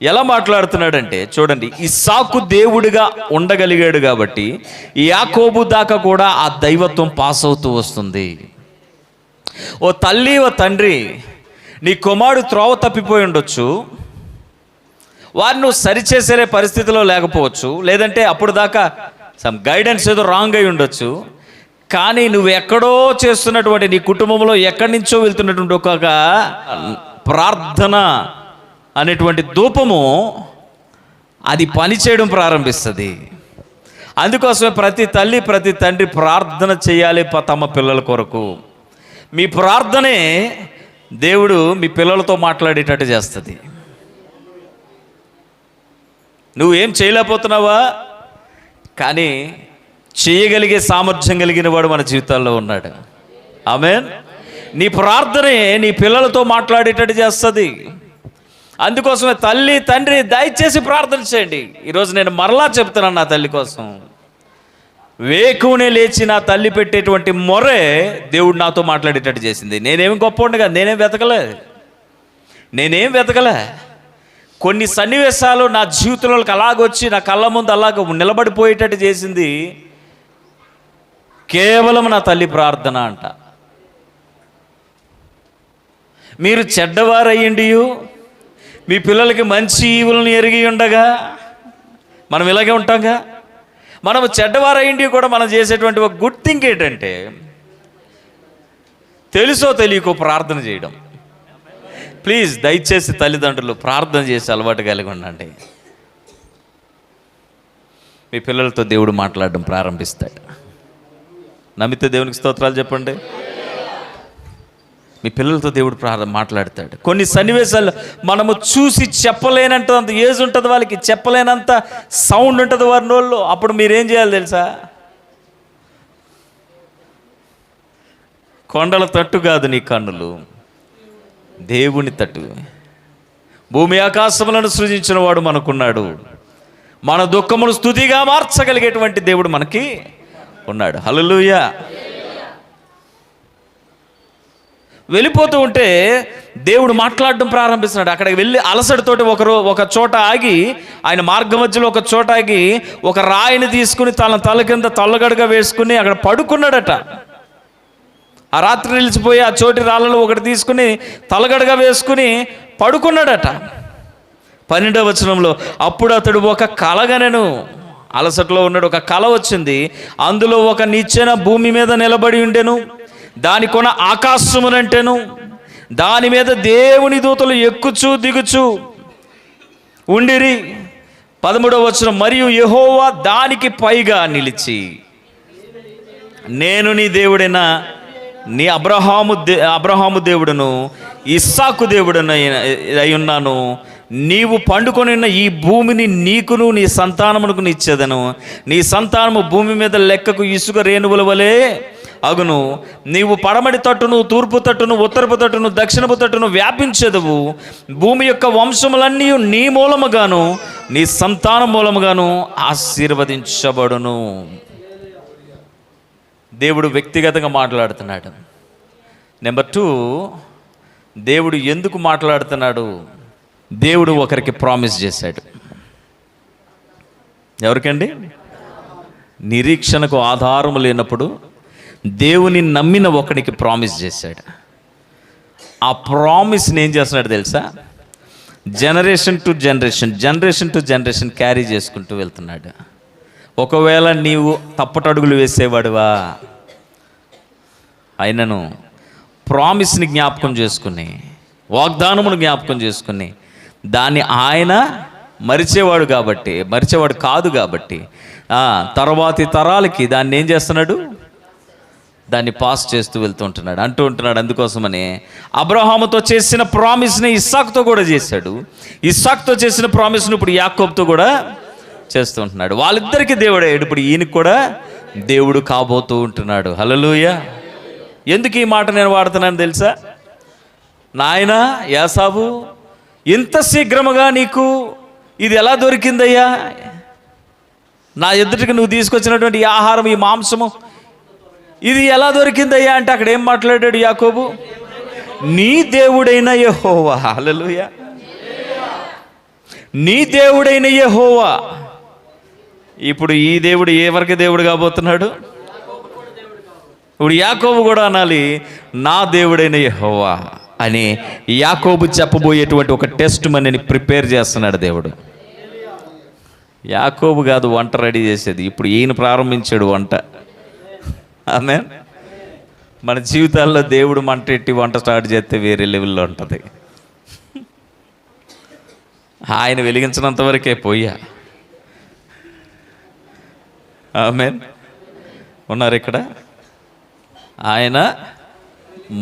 ఎలా మాట్లాడుతున్నాడంటే చూడండి, ఇస్సాకు దేవుడిగా ఉండగలిగాడు కాబట్టి యాకోబు దాకా కూడా ఆ దైవత్వం పాస్ అవుతూ వస్తుంది. ఓ తల్లి, ఓ తండ్రి, నీ కుమారుడు త్రోవ తప్పిపోయి ఉండొచ్చు, వారిని నువ్వు సరిచేసే పరిస్థితిలో లేకపోవచ్చు, లేదంటే అప్పుడు దాకా సమ్ గైడెన్స్ ఏదో రాంగ్ అయి ఉండొచ్చు. కానీ నువ్వు ఎక్కడో చేస్తున్నటువంటి, నీ కుటుంబంలో ఎక్కడి నుంచో వెళ్తున్నటువంటి ఒక ప్రార్థన అనేటువంటి ధూపము అది పనిచేయడం ప్రారంభిస్తుంది. అందుకోసమే ప్రతి తల్లి ప్రతి తండ్రి ప్రార్థన చేయాలి తమ పిల్లల కొరకు. మీ ప్రార్థనే దేవుడు మీ పిల్లలతో మాట్లాడేటట్టు చేస్తుంది. నువ్వేం చేయలేకపోతున్నావా? కానీ చేయగలిగే సామర్థ్యం కలిగిన వాడు మన జీవితాల్లో ఉన్నాడు. ఆమేన్. నీ ప్రార్థనే నీ పిల్లలతో మాట్లాడేటట్టు చేస్తుంది. అందుకోసమే తల్లి తండ్రి దయచేసి ప్రార్థన చేయండి. ఈరోజు నేను మరలా చెప్తున్నాను, నా తల్లి కోసం వేకువనే లేచి నా తల్లి పెట్టేటువంటి మొరే దేవుడు నాతో మాట్లాడేటట్టు చేసింది. నేనేం గొప్ప కాదు, నేనేం వెతకలే. కొన్ని సన్నివేశాలు నా జీవితంలోకి అలాగొచ్చి నా కళ్ళ ముందు అలాగ నిలబడిపోయేటట్టు చేసింది కేవలం నా తల్లి ప్రార్థన అంట. మీరు చెడ్డవారయ్యండి, మీ పిల్లలకి మంచి ఈవులను ఎరిగి ఉండగా, మనం ఇలాగే ఉంటాంగా. మనం చెడ్డవారయ్యండి కూడా మనం చేసేటువంటి ఒక గుడ్ థింగ్ ఏంటంటే, తెలుసో తెలియకో ప్రార్థన చేయడం. ప్లీజ్ దయచేసి తల్లిదండ్రులు ప్రార్థన చేసి అలవాటు కలిగి ఉండండి. మీ పిల్లలతో దేవుడు మాట్లాడడం ప్రారంభిస్తాడు. నమ్మితే దేవునికి స్తోత్రాలు చెప్పండి. మీ పిల్లలతో దేవుడు మాట్లాడతాడు. కొన్ని సన్నివేశాలు మనము చూసి చెప్పలేనంత ఏజ్ ఉంటుంది వాళ్ళకి, చెప్పలేనంత సౌండ్ ఉంటుంది వారి నోళ్ళు. అప్పుడు మీరేం చేయాలి తెలుసా? కొండల తట్టు కాదు నీ కన్నులు, దేవుని తట్టు. భూమి ఆకాశములను సృజించిన వాడు మనకున్నాడు. మన దుఃఖమును స్తుతిగా మార్చగలిగేటువంటి దేవుడు మనకి ఉన్నాడు. హల్లెలూయా. వెళ్ళిపోతూ ఉంటే దేవుడు మాట్లాడడం ప్రారంభిస్తున్నాడు. అక్కడికి వెళ్ళి అలసటతోటి ఒక చోట ఆగి, ఆయన మార్గ మధ్యలో ఒక చోట ఆగి ఒక రాయిని తీసుకుని తల కింద తల్లగడగా వేసుకుని అక్కడ పడుకున్నాడట. ఆ రాత్రి నిలిచిపోయి ఆ చోటి రాళ్ళలో ఒకటి తీసుకుని తలగడగా వేసుకుని పడుకున్నాడట. 12వ వచనంలో, అప్పుడు అతడు ఒక కలగనెను. అలసటలో ఉన్నాడు, ఒక కల వచ్చింది. అందులో ఒక నిచ్చెన భూమి మీద నిలబడి ఉండెను, దాని కొన ఆకాశమునంటెను, దాని మీద దేవుని దూతలు ఎక్కుచూ దిగుచూ ఉండిరి. 13వ వచనం, మరియు యెహోవా దానికి పైగా నిలిచి, నేను నీ దేవుడైన నీ అబ్రహాము దేవుడును ఇస్సాకు దేవుడును అయి ఉన్నాను, నీవు పండుకొని ఉన్న ఈ భూమిని నీకును నీ సంతానమునకు ఇచ్చేదను. నీ సంతానము భూమి మీద లెక్కకు ఇసుక రేణువుల వలె అగును. నీవు పడమటి తట్టును, తూర్పు తట్టును, ఉత్తరపు తట్టును, దక్షిణపు తట్టును వ్యాపించెదవు. భూమి యొక్క వంశములన్నీ నీ మూలముగాను నీ సంతానం మూలముగాను ఆశీర్వదించబడును. దేవుడు వ్యక్తిగతంగా మాట్లాడుతున్నాడు. నెంబర్ 2, దేవుడు ఎందుకు మాట్లాడుతున్నాడు? దేవుడు ఒకరికి ప్రామిస్ చేశాడు. ఎవరికండి? నిరీక్షణకు ఆధారం లేనప్పుడు దేవుని నమ్మిన ఒకడికి ప్రామిస్ చేశాడు. ఆ ప్రామిస్ని ఏం చేస్తున్నాడు తెలుసా? జనరేషన్ టు జనరేషన్ క్యారీ చేసుకుంటూ వెళ్తున్నాడు. ఒకవేళ నీవు తప్పటడుగులు వేసేవాడువా, ఆయనను ప్రామిస్ని జ్ఞాపకం చేసుకుని, వాగ్దానమును జ్ఞాపకం చేసుకుని, దాన్ని ఆయన మరిచేవాడు కాదు కాబట్టి తర్వాతి తరాలకి దాన్ని ఏం చేస్తున్నాడు? దాన్ని పాస్ చేస్తూ అంటూ ఉంటున్నాడు. అందుకోసమని అబ్రహాముతో చేసిన ప్రామిస్ని ఇస్సాకుతో కూడా చేశాడు. ఇస్సాకుతో చేసిన ప్రామిస్ని ఇప్పుడు యాకోబుతో కూడా చేస్తూ ఉంటున్నాడు. వాళ్ళిద్దరికీ దేవుడు అయ్యాడు. ఇప్పుడు ఈయనకి కూడా దేవుడు కాబోతూ ఉంటున్నాడు. హల్లెలూయా. ఎందుకు ఈ మాట నేను వాడుతున్నాను తెలుసా? నాయనా యాసావు, ఇంత శీఘ్రముగా నీకు ఇది ఎలా దొరికిందయ్యా? నా ఎదుటికి నువ్వు తీసుకొచ్చినటువంటి ఈ ఆహారం, ఈ మాంసము, ఇది ఎలా దొరికిందయ్యా అంటే అక్కడ ఏం మాట్లాడాడు యాకోబు? నీ దేవుడైన యెహోవా. హల్లెలూయా. నీ దేవుడైన యెహోవా. ఇప్పుడు ఈ దేవుడు ఎవరికి దేవుడు కాబోతున్నాడు? ఇప్పుడు యాకోబు కూడా అనాలి, నా దేవుడైన యెహోవా అని. యాకోబు చెప్పబోయేటువంటి ఒక టెస్ట్ మనని ప్రిపేర్ చేస్తున్నాడు దేవుడు. యాకోబు కాదు వంట రెడీ చేసేది, ఇప్పుడు ఈయన ప్రారంభించాడు వంట. ఆమేన్. మన జీవితాల్లో దేవుడు మంట ఎట్టి వంట స్టార్ట్ చేస్తే వేరే లెవెల్లో ఉంటుంది. ఆయన వెలిగించినంత వరకే పోయా. ఆమేన్. ఉన్నారు ఇక్కడ? ఆయన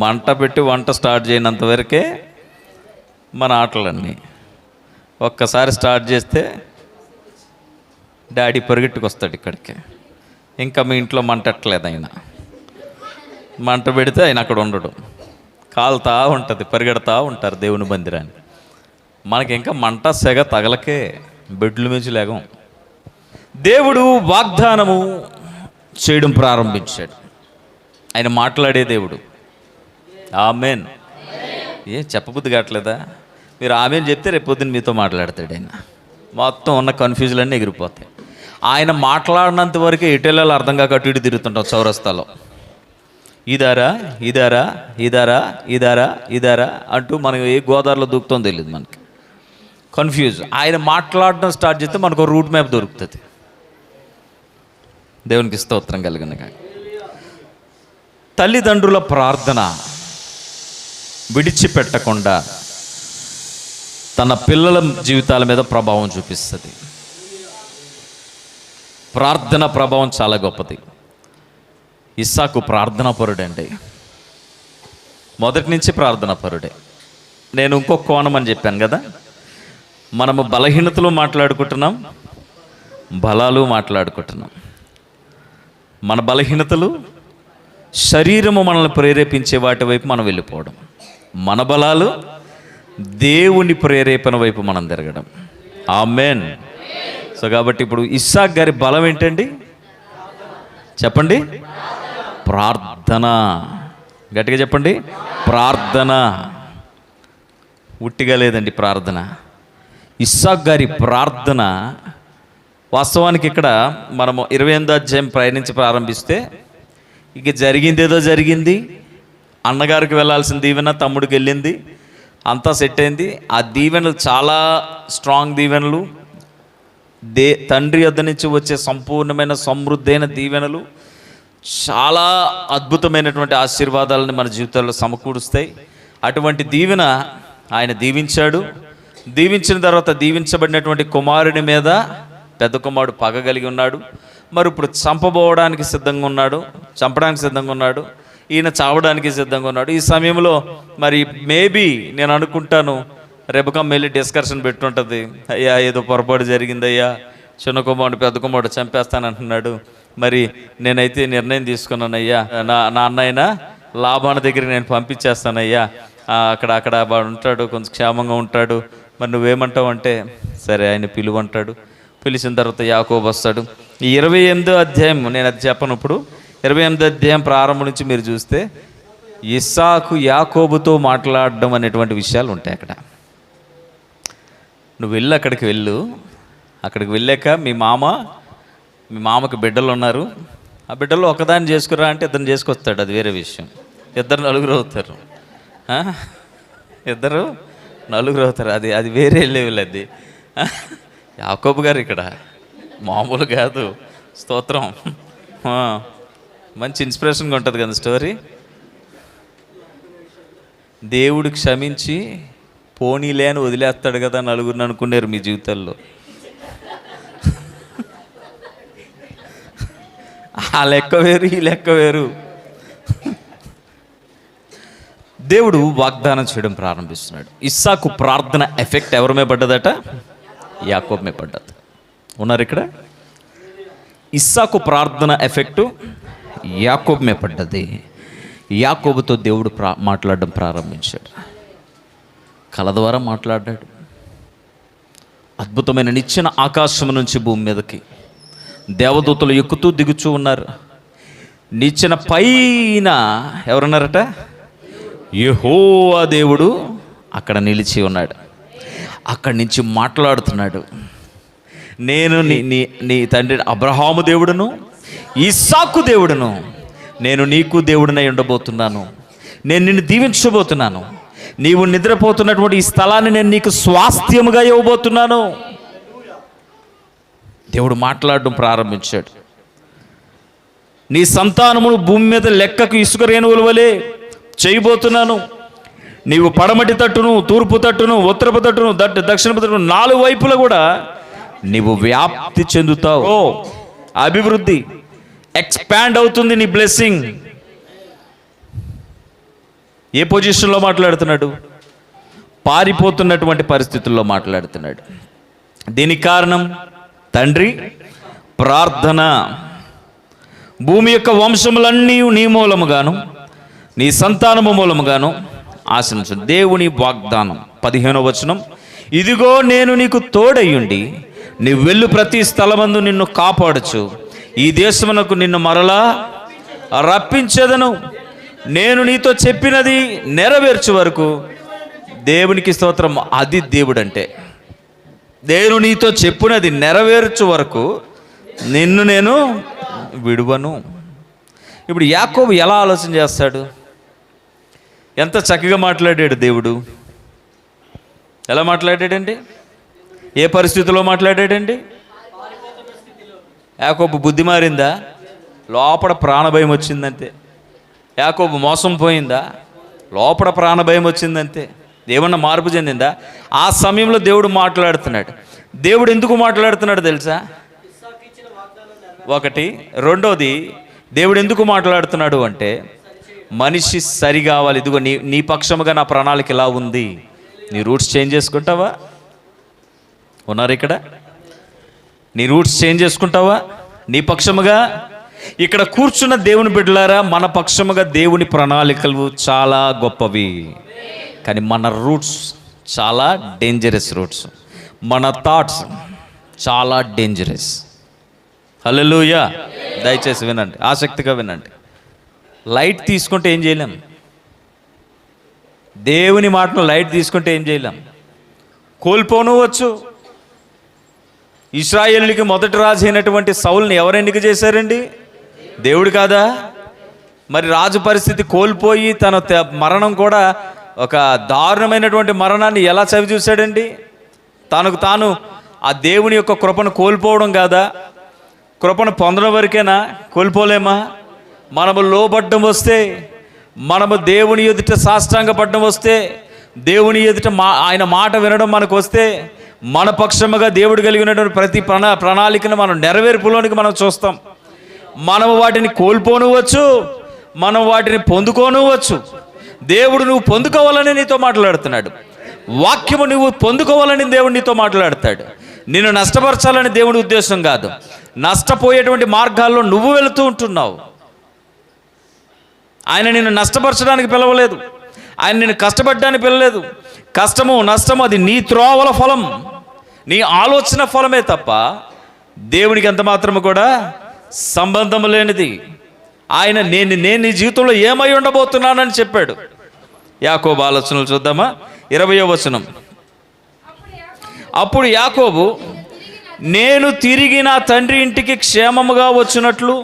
మంట పెట్టి వంట స్టార్ట్ చేయనంత వరకే మన ఆటలన్నీ. ఒక్కసారి స్టార్ట్ చేస్తే డాడీ పరిగెట్టుకు వస్తాడు ఇక్కడికి. ఇంకా మీ ఇంట్లో మంట ఎట్టలేదు, ఆయన మంట పెడితే ఆయన అక్కడ ఉండడు, కాలుతా ఉంటుంది, పరిగెడతా ఉంటారు దేవుని మందిరాన్ని. మనకి ఇంకా మంట సెగ తగలకే బెడ్ల మించి లేగం. దేవుడు వాగ్దానము చేయడం ప్రారంభించాడు. ఆయన మాట్లాడే దేవుడు. ఆమేన్. చెప్పబుద్ధి కావట్లేదా? మీరు ఆమేన్ చెప్తే రేపు పొద్దున్న మీతో మాట్లాడతాడు ఆయన. మొత్తం ఉన్న కన్ఫ్యూజన్లన్నీ ఎగిరిపోతాయి. ఆయన మాట్లాడినంత వరకు ఎటెళ్ళాలో అర్థం కాక అటు ఇటు తిరుగుతుంటాం చౌరస్తాలో. ఇదారా ఇదారా ఇదారా ఇదారా ఇదారా అంటూ మనం ఏ గోదావరిలో దూకుతుందో తెలియదు మనకి, కన్ఫ్యూజ్. ఆయన మాట్లాడడం స్టార్ట్ చేస్తే మనకు రూట్ మ్యాప్ దొరుకుతుంది. దేవునికి స్తోత్రం కలిగిన. తల్లిదండ్రుల ప్రార్థన విడిచిపెట్టకుండా తన పిల్లల జీవితాల మీద ప్రభావం చూపిస్తుంది. ప్రార్థన ప్రభావం చాలా గొప్పది. ఇస్సాకు ప్రార్థనాపరుడండి, మొదటి నుంచి ప్రార్థనాపరుడే. నేను ఇంకొక కోణం అని చెప్పాను కదా, మనము బలహీనతలు మాట్లాడుకుంటున్నాం, బలాలు మాట్లాడుకుంటున్నాం. మన బలహీనతలు శరీరము మనల్ని ప్రేరేపించే వాటి వైపు మనం వెళ్ళిపోవడం, మన బలాలు దేవుని ప్రేరేపణ వైపు మనం తిరగడం. ఆమేన్. సో కాబట్టి ఇప్పుడు ఇస్సాక్ గారి బలం ఏంటండి? చెప్పండి. ప్రార్థన. గట్టిగా చెప్పండి. ప్రార్థన. ఉట్టిగా లేదండి ప్రార్థన. ఇస్సాక్ గారి ప్రార్థన వాస్తవానికి ఇక్కడ మనము 28వ అధ్యాయం ప్రయాణించి ప్రారంభిస్తే ఇక జరిగిందేదో జరిగింది. అన్నగారికి వెళ్ళాల్సిన దీవెన తమ్ముడికి వెళ్ళింది, అంతా సెట్ అయింది. ఆ దీవెనలు చాలా స్ట్రాంగ్ దీవెనలు, తండ్రి వద్ద నుంచి వచ్చే సంపూర్ణమైన సమృద్ధైన దీవెనలు, చాలా అద్భుతమైనటువంటి ఆశీర్వాదాలను మన జీవితాల్లో సమకూరుస్తాయి. అటువంటి దీవెన ఆయన దీవించాడు. దీవించిన తర్వాత దీవించబడినటువంటి కుమారుడి మీద పెద్ద కుమారుడు పగ కలిగి ఉన్నాడు. మరి ఇప్పుడు చంపడానికి సిద్ధంగా ఉన్నాడు. ఈయన చావడానికి సిద్ధంగా ఉన్నాడు. ఈ సమయంలో మరి మేబీ నేను అనుకుంటాను రెబకమ్మ వెళ్ళి డిస్కషన్ పెట్టుంటుంది. అయ్యా ఏదో పొరపాటు జరిగిందయ్యా, చిన్న కుమారుడు పెద్ద కుమారుడు చంపేస్తానంటున్నాడు, మరి నేనైతే నిర్ణయం తీసుకున్నానయ్యా, నా అన్నయ్యన లాభాన దగ్గరికి నేను పంపించేస్తానయ్యా, అక్కడ వాడు ఉంటాడు, కొంచెం క్షేమంగా ఉంటాడు, మరి నువ్వేమంటావు అంటే సరే ఆయన పిలువంటాడు. పిలిచిన తర్వాత యాకోబు వస్తాడు. ఈ 28వ అధ్యాయం నేను అది చెప్పను ఇప్పుడు. 28వ అధ్యాయం ప్రారంభం నుంచి మీరు చూస్తే ఇస్సాకు యాకోబుతో మాట్లాడడం అనేటువంటి విషయాలు ఉంటాయి అక్కడ. నువ్వు వెళ్ళు, అక్కడికి వెళ్ళాక మీ మామకి బిడ్డలు ఉన్నారు, ఆ బిడ్డలు ఒకదాన్ని చేసుకురా అంటే ఇద్దరిని చేసుకొస్తాడు, అది వేరే విషయం. ఇద్దరు నలుగురు అవుతారు, ఇద్దరు నలుగురు అవుతారు, అది వేరే లెవెల్. అది యాకోబు గారు ఇక్కడ మామూలు కాదు. స్తోత్రం. మంచి ఇన్స్పిరేషన్గా ఉంటుంది కదా స్టోరీ. దేవుడు క్షమించి పోనీలే అని వదిలేస్తాడు కదా నలుగురిని అనుకున్నారు మీ జీవితాల్లో. ఆ లెక్క వేరు, ఈ లెక్క వేరు. దేవుడు వాగ్దానం చేయడం ప్రారంభిస్తున్నాడు. ఇస్సాకు ప్రార్థన ఎఫెక్ట్ ఎవరి మీద పడ్డదట? యాకోబు మీద పడ్డది. ఉన్నారు ఇక్కడ? ఇస్సాకు ప్రార్థన ఎఫెక్టు యాకోబు మీద పడ్డది. యాకోబుతో దేవుడు మాట్లాడడం ప్రారంభించాడు. కళ ద్వారా మాట్లాడాడు. అద్భుతమైన నిచ్చెన ఆకాశం నుంచి భూమి మీదకి దేవదూతలు ఎక్కుతూ దిగుచూ ఉన్నారు. నిచ్చెన పైన ఎవరున్నారట? యెహోవా దేవుడు అక్కడ నిలిచి ఉన్నాడు. అక్కడి నుంచి మాట్లాడుతున్నాడు. నేను నీ తండ్రి అబ్రహాము దేవుడును, ఇస్సాకు దేవుడును, నేను నీకు దేవుడినై ఉండబోతున్నాను. నేను నిన్ను దీవించబోతున్నాను. నీవు నిద్రపోతున్నటువంటి ఈ స్థలాన్ని నేను నీకు స్వాస్థ్యముగా ఇవ్వబోతున్నాను. దేవుడు మాట్లాడడం ప్రారంభించాడు. నీ సంతానమును భూమి మీద లెక్కకు ఇసుక రేణువుల వలె చేయబోతున్నాను. నీవు పడమటి తట్టును, తూర్పు తట్టును, ఉత్తరపు తట్టును, దక్షిణపు తట్టును, 4 వైపులా కూడా నీవు వ్యాప్తి చెందుతావు. అభివృద్ధి, ఎక్స్పాండ్ అవుతుంది నీ బ్లెస్సింగ్. ఏ పొజిషన్లో మాట్లాడుతున్నాడు? పారిపోతున్నటువంటి పరిస్థితుల్లో మాట్లాడుతున్నాడు. దీనికి కారణం తండ్రి ప్రార్థన. భూమి యొక్క వంశములన్నీ నీ మూలముగాను, నీ సంతానము మూలముగాను ఆశించు. దేవుని వాగ్దానం. 15వ వచనం, ఇదిగో నేను నీకు తోడయ్యుండి నీ వెళ్ళు ప్రతి స్థలమందు నిన్ను కాపాడుచు ఈ దేశమునకు నిన్ను మరలా రప్పించేదను. నేను నీతో చెప్పినది నెరవేర్చు వరకు. దేవునికి స్తోత్రం. అది దేవుడు అంటే. నేను నీతో చెప్పినది నెరవేర్చు వరకు నిన్ను నేను విడువను. ఇప్పుడు యాకోబు ఎలా ఆలోచన చేస్తాడు? ఎంత చక్కగా మాట్లాడాడు దేవుడు. ఎలా మాట్లాడాడండి? ఏ పరిస్థితిలో మాట్లాడాడండి? యాకోబు బుద్ధి మారిందా? లోపల ప్రాణభయం వచ్చిందంతే. యాకోబు మోసం పోయిందా? లోపల ప్రాణభయం వచ్చిందంతే. ఏమన్నా మార్పు చెందిందా? ఆ సమయంలో దేవుడు మాట్లాడుతున్నాడు. దేవుడు ఎందుకు మాట్లాడుతున్నాడు తెలుసా? ఒకటి. రెండోది, దేవుడు ఎందుకు మాట్లాడుతున్నాడు అంటే మనిషి సరి కావాలి. ఇదిగో నీ పక్షముగా నా ప్రణాళిక ఇలా ఉంది. నీ రూట్స్ చేంజ్ చేసుకుంటావా? ఉన్నారు ఇక్కడ? నీ రూట్స్ చేంజ్ చేసుకుంటావా? నీ పక్షముగా ఇక్కడ కూర్చున్న దేవుని బిడ్డలారా, మన పక్షముగా దేవుని ప్రణాళికలు చాలా గొప్పవి. కానీ మన రూట్స్ చాలా డేంజరస్ రూట్స్. మన థాట్స్ చాలా డేంజరస్. హల్లెలూయా. దయచేసి వినండి, ఆసక్తిగా వినండి. లైట్ తీసుకుంటే ఏం చేయలేం. దేవుని మాటను లైట్ తీసుకుంటే ఏం చేయలేం. కోల్పోనవచ్చు. ఇశ్రాయేలుకి మొదటి రాజు అయినటువంటి సౌల్ని ఎవరు ఎన్నిక చేశారండి? దేవుడు కాదా? మరి రాజు పరిస్థితి కోల్పోయి తన మరణం కూడా ఒక దారుణమైనటువంటి మరణాన్ని ఎలా చవి చూశాడండి? తనకు తాను ఆ దేవుని యొక్క కృపను కోల్పోవడం కాదా? కృపను పొందడం వరకేనా? కోల్పోలేమా? మనము లోబడ్డం వస్తే, మనము దేవుని ఎదుట సాష్టాంగపడ్డం వస్తే, దేవుని ఎదుట ఆయన మాట వినడం మనకు వస్తే, మన పక్షముగా దేవుడు కలిగినటువంటి ప్రతి ప్రణాళికను మనం నెరవేర్పులోనికి మనం చూస్తాం. మనం వాటిని కోల్పోనవచ్చు, మనం వాటిని పొందుకోనవచ్చు. దేవుడు నువ్వు పొందుకోవాలని నీతో మాట్లాడుతున్నాడు. వాక్యము నువ్వు పొందుకోవాలని దేవుడు నీతో మాట్లాడతాడు. నిన్ను నష్టపరచాలని దేవుడి ఉద్దేశం కాదు. నష్టపోయేటువంటి మార్గాల్లో నువ్వు వెళుతూ ఉంటున్నావు. ఆయన నిన్ను నష్టపరచడానికి పిలవలేదు, ఆయన నిన్ను కష్టపడడానికి పిలవలేదు. కష్టము నష్టము అది నీ త్రోవల ఫలం, నీ ఆలోచన ఫలమే తప్ప దేవునికి ఎంత మాత్రము కూడా సంబంధం లేనిది. ఆయన నేను నీ జీవితంలో ఏమై ఉండబోతున్నానని చెప్పాడు. యాకోబు ఆలోచనలు చూద్దామా? 20వ వచనం. అప్పుడు యాకోబు, నేను తిరిగి నా తండ్రి ఇంటికి క్షేమముగా వచ్చినట్లు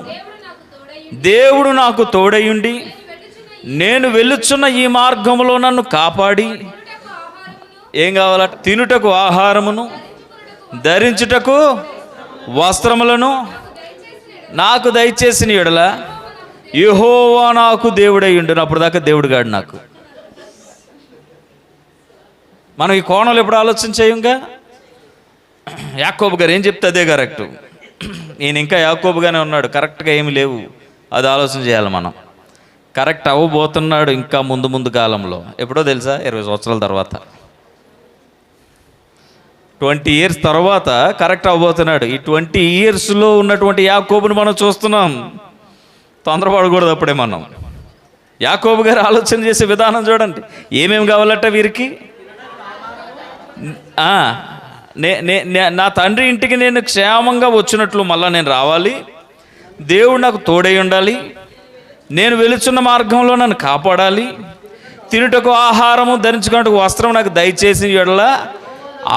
దేవుడు నాకు తోడయుండి నేను వెళ్ళుచున్న ఈ మార్గంలో నన్ను కాపాడి, ఏం కావాలట? తినుటకు ఆహారమును, ధరించుటకు వస్త్రములను నాకు దయచేసిన యెడల యెహోవా నాకు దేవుడయ్యుండును. అప్పుడు దాకా దేవుడు గాడు నాకు. మనం ఈ కోణంలో ఎప్పుడు ఆలోచన చేయంగా. యాకోబు గారు ఏం చెప్తే అదే కరెక్ట్. ఈయన ఇంకా యాకోబుగానే ఉన్నాడు, కరెక్ట్గా ఏమి లేవు. అది ఆలోచన చేయాలి మనం. కరెక్ట్ అవ్వబోతున్నాడు ఇంకా ముందు కాలంలో. ఎప్పుడో తెలుసా? 20 సంవత్సరాల తర్వాత, 20 years తర్వాత కరెక్ట్ అవ్వబోతున్నాడు. ఈ 20 yearsలో ఉన్నటువంటి యాకోబుని మనం చూస్తున్నాం. తొందరపడకూడదు అప్పుడే మనం. యాకోబు గారు ఆలోచన చేసే విధానం చూడండి. ఏమేమి కావాలట వీరికి? నా తండ్రి ఇంటికి నేను క్షేమంగా వచ్చినట్లు మళ్ళీ నేను రావాలి, దేవుడు నాకు తోడై ఉండాలి, నేను వెలుచున్న మార్గంలో నన్ను కాపాడాలి, తినుటకు ఆహారము, ధరించుకున్నట్టుకు వస్త్రం నాకు దయచేసి యెడల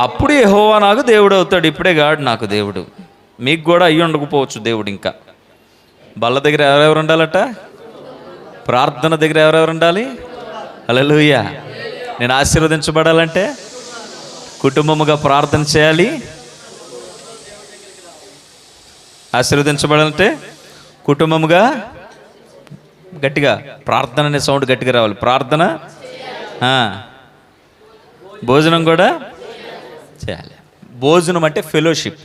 అప్పుడు యెహోవా నాకు దేవుడు అవుతాడు. ఇప్పుడే గాడు నాకు దేవుడు. మీకు కూడా అయ్యి ఉండకపోవచ్చు దేవుడు. ఇంకా బల్ల దగ్గర ఎవరెవరు ఉండాలట? ప్రార్థన దగ్గర ఎవరెవరు ఉండాలి? హల్లెలూయా. నేను ఆశీర్వదించబడాలంటే కుటుంబముగా ప్రార్థన చేయాలి. ఆశీర్వదించబడాలంటే కుటుంబముగా గట్టిగా ప్రార్థన అనే సౌండ్ గట్టిగా రావాలి. ప్రార్థన, భోజనం కూడా చేయాలి. భోజనం అంటే fellowship,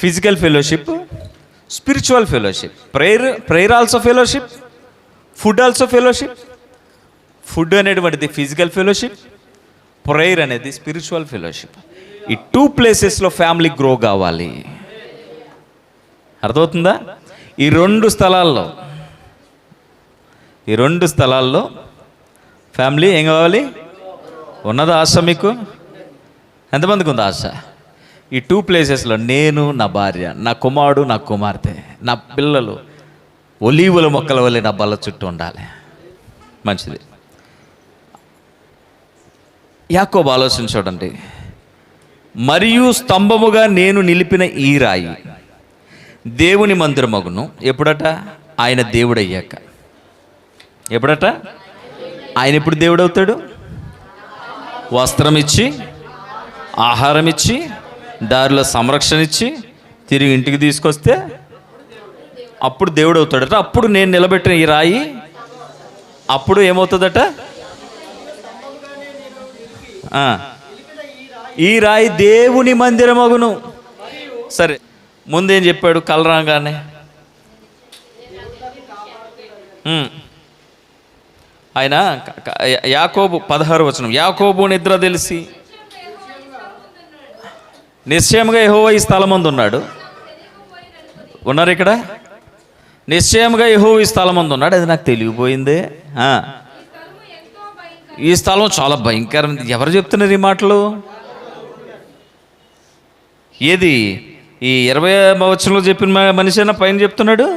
physical fellowship, spiritual fellowship. Prayer also fellowship, food also fellowship. Food అనేటువంటిది ఫిజికల్ ఫెలోషిప్, ప్రేయర్ అనేది స్పిరిచువల్ ఫెలోషిప్. ఈ 2 ప్లేసెస్లో ఫ్యామిలీ గ్రో కావాలి. అర్థమవుతుందా? ఈ 2 స్థలాల్లో ఫ్యామిలీ ఏం కావాలి? ఉన్నదా ఆశ మీకు? ఎంతమందికి ఉంది ఆశ? ఈ 2 ప్లేసెస్లో నేను, నా భార్య, నా కుమారుడు, నా కుమార్తె, నా పిల్లలు ఒలీవుల మొక్కల వల్లే నా బల్ల చుట్టూ ఉండాలి. మంచిది. యాకోబు ఆలోచన చూడండి. మరియు స్తంభముగా నేను నిలిపిన ఈ రాయి దేవుని మందిరమగును. ఎప్పుడట? ఆయన దేవుడయ్యాక. ఎప్పుడట? ఆయన ఎప్పుడు దేవుడవుతాడు? వస్త్రం ఇచ్చి, ఆహారం ఇచ్చి, దారిలో సంరక్షణ ఇచ్చి, తిరిగి ఇంటికి తీసుకొస్తే అప్పుడు దేవుడు అవుతాడట. అప్పుడు నేను నిలబెట్టిన ఈ రాయి అప్పుడు ఏమవుతుందట? ఈ రాయి దేవుని మందిరమగును. సరే, ముందేం చెప్పాడు? కలరాగానే ఆయన యాకోబు 16వ వచనం, యాకోబు నిద్ర తెలిసి నిశ్చయముగా యెహోవా ఈ స్థలమందు ఉన్నాడు. ఉన్నారు ఇక్కడ? నిశ్చయముగా యెహోవా ఈ స్థలమందు ఉన్నాడు. అది నాకు తెలియపోయిందే. ఈ స్థలం చాలా భయంకరం. ఎవరు చెప్తున్నారు ఈ మాటలు? ఏది? ఈ 20వ వచనంలో చెప్పిన మనిషి పైన చెప్తున్నాడు.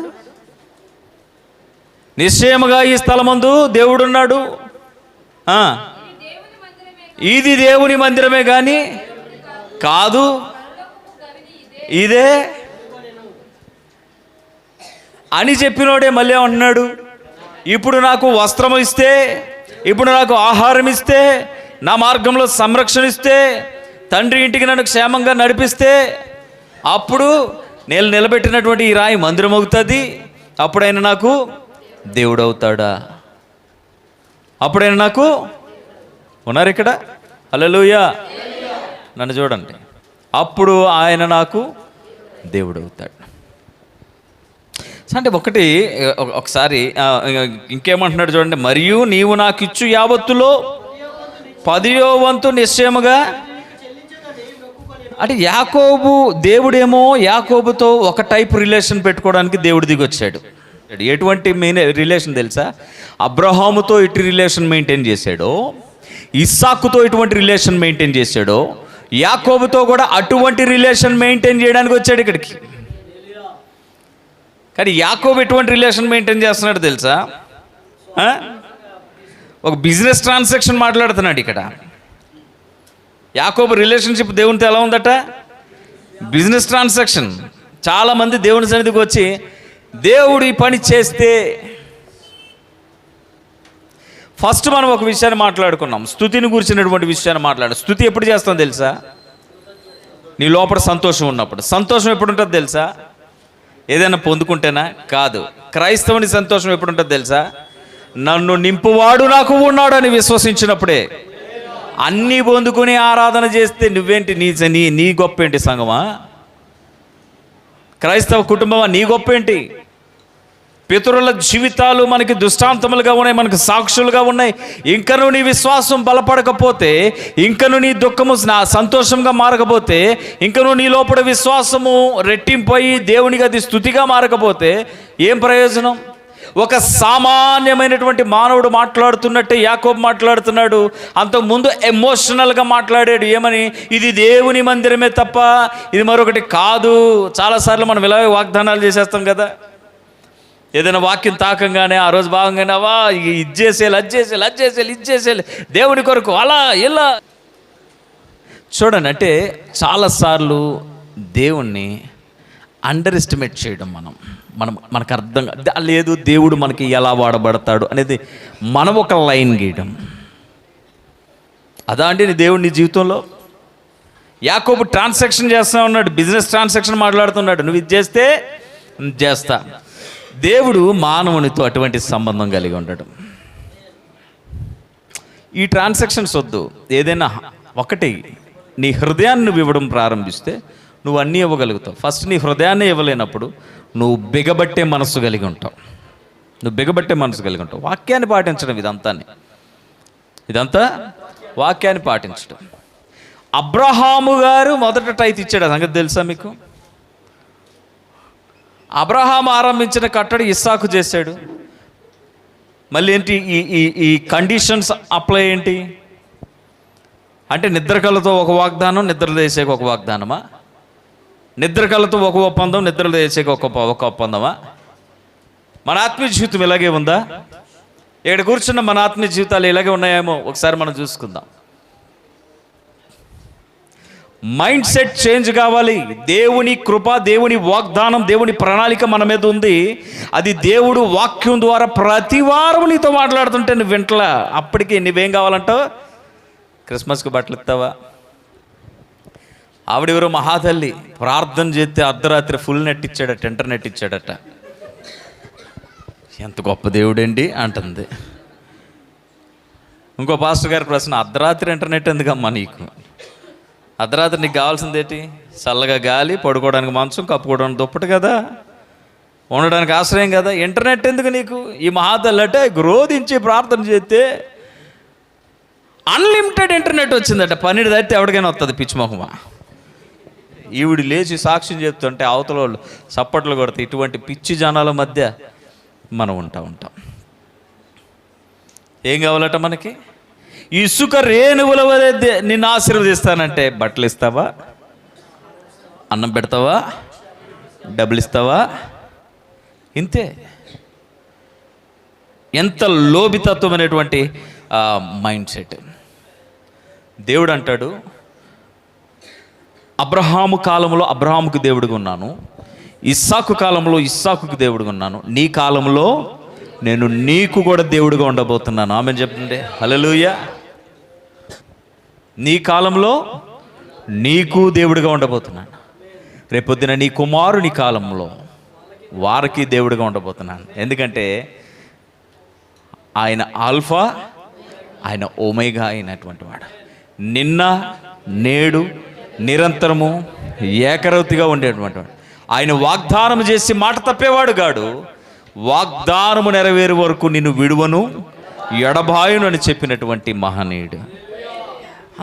నిశ్చయముగా ఈ స్థలమందు దేవుడున్నాడు. ఇది దేవుని మందిరమే కానీ కాదు, ఇదే అని చెప్పినోడే మళ్ళీ అంటున్నాడు. ఇప్పుడు నాకు వస్త్రం ఇస్తే, ఇప్పుడు నాకు ఆహారం ఇస్తే, నా మార్గంలో సంరక్షణ ఇస్తే, తండ్రి ఇంటికి నన్ను క్షేమంగా నడిపిస్తే అప్పుడు నేను నిలబెట్టినటువంటి ఈ రాయి మందిరం అవుతుంది. అప్పుడైనా నాకు దేవుడు అవుతాడా? అప్పుడైనా నాకు ఉన్నారు ఇక్కడ? హల్లెలూయా. నన్ను చూడండి. అప్పుడు ఆయన నాకు దేవుడు అవుతాడు. అంటే ఒకసారి ఇంకేమంటున్నాడు చూడండి, మరియు నీవు నాకు ఇచ్చు యావత్తులో 10వ వంతు నిశ్చయముగా. అంటే దేవుడేమో యాకోబుతో ఒక టైప్ రిలేషన్ పెట్టుకోవడానికి దేవుడు దిగొచ్చాడు. ఎటువంటి రిలేషన్ తెలుసా? అబ్రహాముతో ఇటు రిలేషన్ మెయింటైన్ చేశాడో, ఇస్సాకుతో ఇటువంటి రిలేషన్ మెయింటైన్ చేశాడో, యాకోబుతో కూడా అటువంటి రిలేషన్ మెయింటైన్ చేయడానికి వచ్చాడు ఇక్కడికి. కానీ యాకోబు ఎటువంటి రిలేషన్ మెయింటైన్ చేస్తున్నాడు తెలుసా? ఒక బిజినెస్ ట్రాన్సాక్షన్ మాట్లాడుతున్నాడు ఇక్కడ. యాకోబు రిలేషన్షిప్ దేవునితో ఎలా ఉందట? Business transaction. చాలామంది దేవుని సన్నిధికి వచ్చి దేవుడు ఈ పని చేస్తే, ఫస్ట్ మనం ఒక విషయాన్ని మాట్లాడుకున్నాం, స్తుతిని గురించినటువంటి విషయాన్ని మాట్లాడు. స్తుతి ఎప్పుడు చేస్తాం తెలుసా? నీ లోపల సంతోషం ఉన్నప్పుడు. సంతోషం ఎప్పుడు ఉంటుంది తెలుసా? ఏదైనా పొందుకుంటేనా? కాదు. క్రైస్తవుని సంతోషం ఎప్పుడు ఉంటుంది తెలుసా? నన్ను నింపువాడు నాకు ఉన్నాడు అని విశ్వసించినప్పుడే. అన్నీ పొందుకుని ఆరాధన చేస్తే నువ్వేంటి? నీ గొప్ప ఏంటి సంగమా? క్రైస్తవ కుటుంబమా నీ గొప్ప ఏంటి? పితరుల జీవితాలు మనకి దృష్టాంతములుగా ఉన్నాయి, మనకు సాక్షులుగా ఉన్నాయి. ఇంకను నీ విశ్వాసం బలపడకపోతే, ఇంకను నీ దుఃఖము సంతోషంగా మారకపోతే, ఇంకను నీ లోపల విశ్వాసము రెట్టింపోయి దేవునికి అది స్తుతిగా మారకపోతే ఏం ప్రయోజనం? ఒక సామాన్యమైనటువంటి మానవుడు మాట్లాడుతున్నట్టే యాకోబు మాట్లాడుతున్నాడు. అంతకుముందు ఎమోషనల్గా మాట్లాడాడు. ఏమని? ఇది దేవుని మందిరమే తప్ప ఇది మరొకటి కాదు. చాలాసార్లు మనం ఇలా వాగ్దానాలు చేసేస్తాం కదా. ఏదైనా వాక్యం తాకంగానే ఆ రోజు భాగంగానే ఇది చేసేయాలి దేవుని కొరకు అలా ఇలా. చూడండి, అంటే చాలాసార్లు దేవుణ్ణి అండర్ ఎస్టిమేట్ చేయడం మనకు అర్థం లేదు. దేవుడు మనకి ఎలా వాడబడతాడు అనేది మనం ఒక లైన్ గీయడం. అదా అండి నీ దేవుడు నీ జీవితంలో? యాకోబు ట్రాన్సాక్షన్ చేస్తూ ఉన్నాడు, బిజినెస్ ట్రాన్సాక్షన్ మాట్లాడుతున్నాడు. నువ్వు ఇది చేస్తే చేస్తా. దేవుడు మానవునితో అటువంటి సంబంధం కలిగి ఉండడం. ఈ ట్రాన్సాక్షన్స్ వద్దు. ఏదైనా ఒకటి నీ హృదయాన్ని నువ్వు ఇవ్వడం ప్రారంభిస్తే నువ్వు అన్నీ ఇవ్వగలుగుతావు. ఫస్ట్ నీ హృదయాన్ని ఇవ్వలేనప్పుడు నువ్వు బిగబట్టే మనస్సు కలిగి ఉంటావు. వాక్యాన్ని పాటించడం ఇదంతా వాక్యాన్ని పాటించడం. అబ్రహాము గారు మొదట టైత్ ఇచ్చాడు. సంగతి తెలుసా మీకు? అబ్రహాము ఆరంభించిన కట్టడి ఇస్సాకు చేశాడు. మళ్ళీ ఏంటి ఈ కండిషన్స్ అప్లై ఏంటి అంటే, నిద్రకలతో ఒక వాగ్దానం, నిద్రలు చేసేక ఒక వాగ్దానమా? నిద్రకలతో ఒక ఒప్పందం, నిద్రలు చేసేక ఒక ఒప్పందమా? మన ఆత్మీయ జీవితం ఇలాగే ఉందా? ఇక్కడ కూర్చున్న మన ఆత్మీయ జీవితాలు ఇలాగే ఉన్నాయేమో ఒకసారి మనం చూసుకుందాం. మైండ్ సెట్ చేంజ్ కావాలి. దేవుని కృప, దేవుని వాగ్దానం, దేవుని ప్రణాళిక మన మీద ఉంది. అది దేవుడు వాక్యం ద్వారా ప్రతి వారం నీతో మాట్లాడుతుంటే నువ్వు వింటలా. అప్పటికి నువ్వేం కావాలంటావు? క్రిస్మస్కి బట్టలు ఇస్తావా? ఆవిడెవరో మహాతల్లి ప్రార్థన చేస్తే అర్ధరాత్రి ఫుల్ నెట్ ఇచ్చాడట, ఇంటర్నెట్ ఇచ్చాడట. ఎంత గొప్ప దేవుడండి అంటుంది. ఇంకో పాస్టర్ గారి ప్రశ్న, అర్ధరాత్రి ఇంటర్నెట్ ఎందుకమ్మా నీకు? అర్ధరాత్రి నీకు కావాల్సింది ఏంటి? చల్లగా గాలి, పడుకోవడానికి మంచం, కప్పుకోవడానికి దుప్పటి కదా, ఉండడానికి ఆశ్రయం కదా. ఇంటర్నెట్ ఎందుకు నీకు? ఈ మహాతల్లి అంటే గ్రోధించి ప్రార్థన చేస్తే అన్లిమిటెడ్ ఇంటర్నెట్ వచ్చిందట. 12 దాటితే ఎవరికైనా వస్తుంది పిచ్చిమొహమా. ఈవిడి లేచి సాక్ష్యం చెప్తుంటే అవతల వాళ్ళు చప్పట్లు కొడితే ఇటువంటి పిచ్చి జనాల మధ్య మనం ఉంటాం. ఏం కావాలట మనకి? ఇసుక రేణువుల వలె నిన్ను ఆశీర్వదిస్తానంటే బట్టలు ఇస్తావా? అన్నం పెడతావా? డబ్బులు ఇస్తావా? ఇంతే. ఎంత లోభితత్వం అనేటువంటి మైండ్ సెట్. దేవుడు అంటాడు, అబ్రహాము కాలంలో అబ్రహాముకు దేవుడిగా ఉన్నాను, ఇస్సాకు కాలంలో ఇస్సాకుకి దేవుడిగా ఉన్నాను, నీ కాలంలో నేను నీకు కూడా దేవుడిగా ఉండబోతున్నాను. ఆమెను చెప్పండి హల్లెలూయా. నీ కాలంలో నీకు దేవుడిగా ఉండబోతున్నాను. రేపొద్దున నీ కుమారుని కాలంలో వారికి దేవుడిగా ఉండబోతున్నాను. ఎందుకంటే ఆయన ఆల్ఫా, ఆయన ఓమేగా అయినటువంటి వాడు. నిన్న నేడు నిరంతరము ఏకరౌతిగా ఉండేటువంటి వాడు. ఆయన వాగ్దానం చేసి మాట తప్పేవాడు కాడు. వాగ్దానము నెరవేరు వరకు నిన్ను విడువను ఎడబాయును అని చెప్పినటువంటి మహనీయుడు.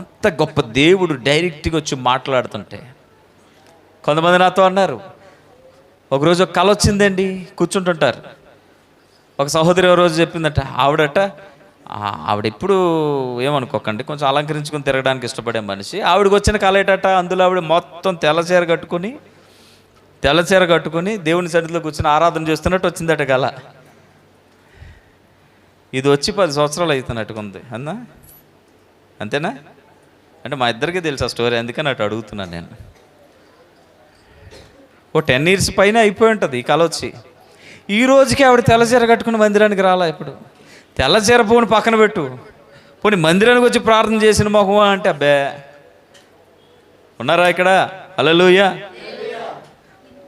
అంత గొప్ప దేవుడు డైరెక్ట్గా వచ్చి మాట్లాడుతుంటే, కొంతమంది నాతో అన్నారు, ఒకరోజు ఒక కల వచ్చిందండి, కూర్చుంటుంటారు. ఒక సహోదరి ఒక రోజు చెప్పిందట, ఆవిడ ఎప్పుడు ఏమనుకోకండి, కొంచెం అలంకరించుకొని తిరగడానికి ఇష్టపడే మనిషి. ఆవిడకి వచ్చిన కల ఏటట, అందులో ఆవిడ మొత్తం తెల్లచీర కట్టుకొని దేవుని సన్నిధిలో కూర్చొని ఆరాధన చేస్తున్నట్టు వచ్చిందట కల. ఇది వచ్చి 10 సంవత్సరాలు అవుతున్నట్టుకుంది అన్నా, అంతేనా? అంటే మా ఇద్దరికీ తెలుసు ఆ స్టోరీ, అందుకని అటు అడుగుతున్నాను నేను. ఓ 10 years పైన అయిపోయి ఉంటుంది ఈ కల వచ్చి. ఈ రోజుకి ఆవిడ తెల్లచీర కట్టుకుని మందిరానికి రాలా. ఇప్పుడు తెల్లచీర పోని పక్కన పెట్టు, పోనీ మందిరానికి వచ్చి ప్రార్థన చేసిన మొహమా అంటే అబ్బే, ఉన్నారా ఇక్కడ? హల్లెలూయా.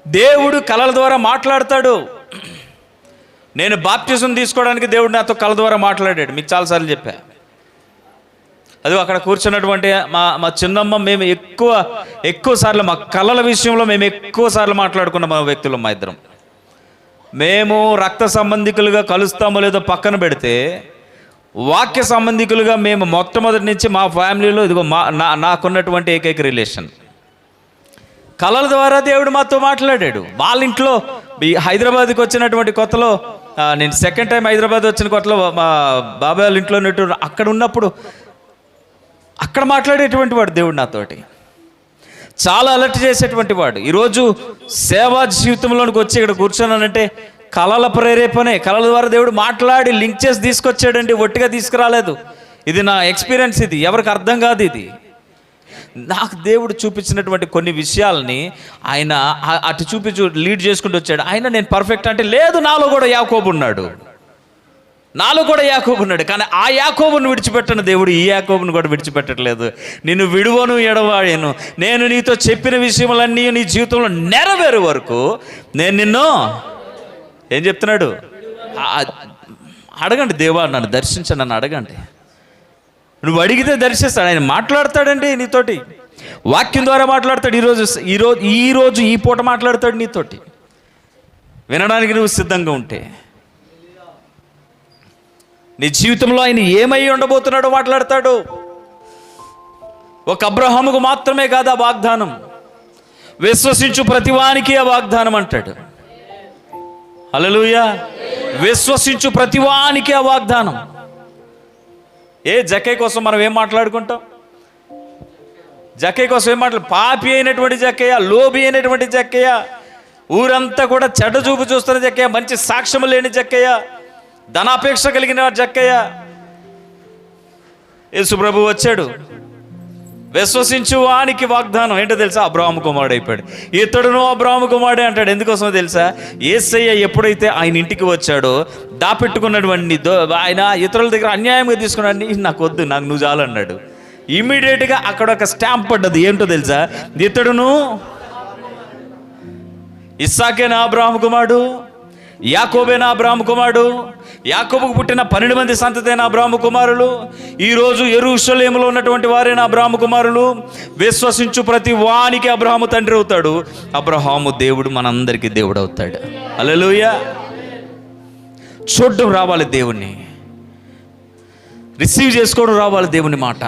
దేవుడు కళల ద్వారా మాట్లాడతాడు. నేను బాప్టిజం తీసుకోవడానికి దేవుడు నాతో కళ ద్వారా మాట్లాడాడు, మీకు చాలాసార్లు చెప్పా. అది అక్కడ కూర్చున్నటువంటి మా చిన్నమ్మ, మేము ఎక్కువ సార్లు మా కళల విషయంలో మేము ఎక్కువ సార్లు మాట్లాడుకున్న మా వ్యక్తులు మా ఇద్దరం. మేము రక్త సంబంధికులుగా కలుస్తామో లేదో పక్కన పెడితే, వాక్య సంబంధికులుగా మేము మొట్టమొదటి నుంచి మా ఫ్యామిలీలో ఇదిగో నాకున్నటువంటి ఏకైక రిలేషన్ కళల ద్వారా దేవుడు మాతో మాట్లాడాడు. వాళ్ళ ఇంట్లో హైదరాబాద్కి వచ్చినటువంటి కొత్తలో, నేను సెకండ్ టైం హైదరాబాద్ వచ్చిన కొత్తలో మా బాబాయ్ వాళ్ళ ఇంట్లో అక్కడ ఉన్నప్పుడు అక్కడ మాట్లాడేటువంటి వాడు దేవుడు నాతోటి, చాలా అలర్ట్ చేసేటువంటి వాడు. ఈరోజు సేవా జీవితంలోనికి వచ్చి ఇక్కడ కూర్చున్నానంటే కళల ప్రేరేపణే. కళల ద్వారా దేవుడు మాట్లాడి లింక్ చేసి తీసుకొచ్చాడండి, ఒట్టిగా తీసుకురాలేదు. ఇది నా ఎక్స్పీరియన్స్, ఇది ఎవరికి అర్థం కాదు. ఇది నాకు దేవుడు చూపించినటువంటి కొన్ని విషయాలని ఆయన అటు లీడ్ చేసుకుంటూ వచ్చాడు. ఆయన నేను పర్ఫెక్ట్ అంటే లేదు, నాలో కూడా యాకోబు ఉన్నాడు. కానీ ఆ యాకోబును విడిచిపెట్టను దేవుడు ఈ యాకోబును కూడా విడిచిపెట్టట్లేదు. నిన్ను విడువను ఎడవాడను, నేను నీతో చెప్పిన విషయములన్నీ నీ జీవితంలో నెరవేరు వరకు నేను నిన్ను ఏం చెప్తున్నాడు? అడగండి, దేవా నన్ను దర్శించండి, నన్ను అడగండి. నువ్వు అడిగితే దర్శిస్తాడు. ఆయన మాట్లాడతాడండి నీతోటి, వాక్యం ద్వారా మాట్లాడతాడు. ఈరోజు ఈ పూట మాట్లాడతాడు నీతోటి, వినడానికి నువ్వు సిద్ధంగా ఉంటే. నీ జీవితంలో ఆయన ఏమై ఉండబోతున్నాడో మాట్లాడతాడు. ఒక అబ్రహాముకు మాత్రమే కాదు ఆ వాగ్దానం, విశ్వసించు ప్రతివానికి ఆ వాగ్దానం అంటాడు. హల్లెలూయా. విశ్వసించు ప్రతివానికి ఆ వాగ్దానం. జక్కయ్య కోసం మనం ఏం మాట్లాడుకుంటాం? జక్కయ్య కోసం ఏం పాపి అయినటువంటి జక్కయ్య, లోబి అయినటువంటి జక్కయ్య, ఊరంతా కూడా చెడ్డ చూపు చూస్తున్న జక్కయ్య, మంచి సాక్ష్యం లేని జక్కయ్య, ధనాపేక్ష కలిగిన జక్కయ్య. యేసు ప్రభు వచ్చాడు, విశ్వసించు వానికి వాగ్దానం ఏంటో తెలుసా? అబ్రాహాము కుమారుడు అయిపోయాడు. ఇతడును అబ్రాహాము కుమారుడే అంటాడు. ఎందుకోసమో తెలుసా? యేసయ్య ఎప్పుడైతే ఆయన ఇంటికి వచ్చాడో దాపెట్టుకున్నటువంటి ఆయన ఇతరుల దగ్గర అన్యాయంగా తీసుకున్నాడు. నాకు వద్దు, నాకు నువ్వు చాలు అన్నాడు. ఇమ్మీడియట్గా అక్కడ ఒక స్టాంప్ పడ్డది. ఏంటో తెలుసా? ఇతడును ఇస్సాకేనా అబ్రాహాము కుమారుడు, యాకోబేనా అబ్రాహాము కుమారుడు, యాకోబుకు పుట్టిన 12 మంది సంతతైన అబ్రాహాము కుమారులు, ఈరోజు యెరూషలేములో ఉన్నటువంటి వారైన అబ్రాహాము కుమారులు. విశ్వసించు ప్రతి వానికి అబ్రాహాము తండ్రి అవుతాడు. అబ్రాహాము దేవుడు మనందరికీ దేవుడు అవుతాడు. హల్లెలూయా. చూడడం రావాలి దేవుణ్ణి, రిసీవ్ చేసుకోవడం రావాలి దేవుని మాట,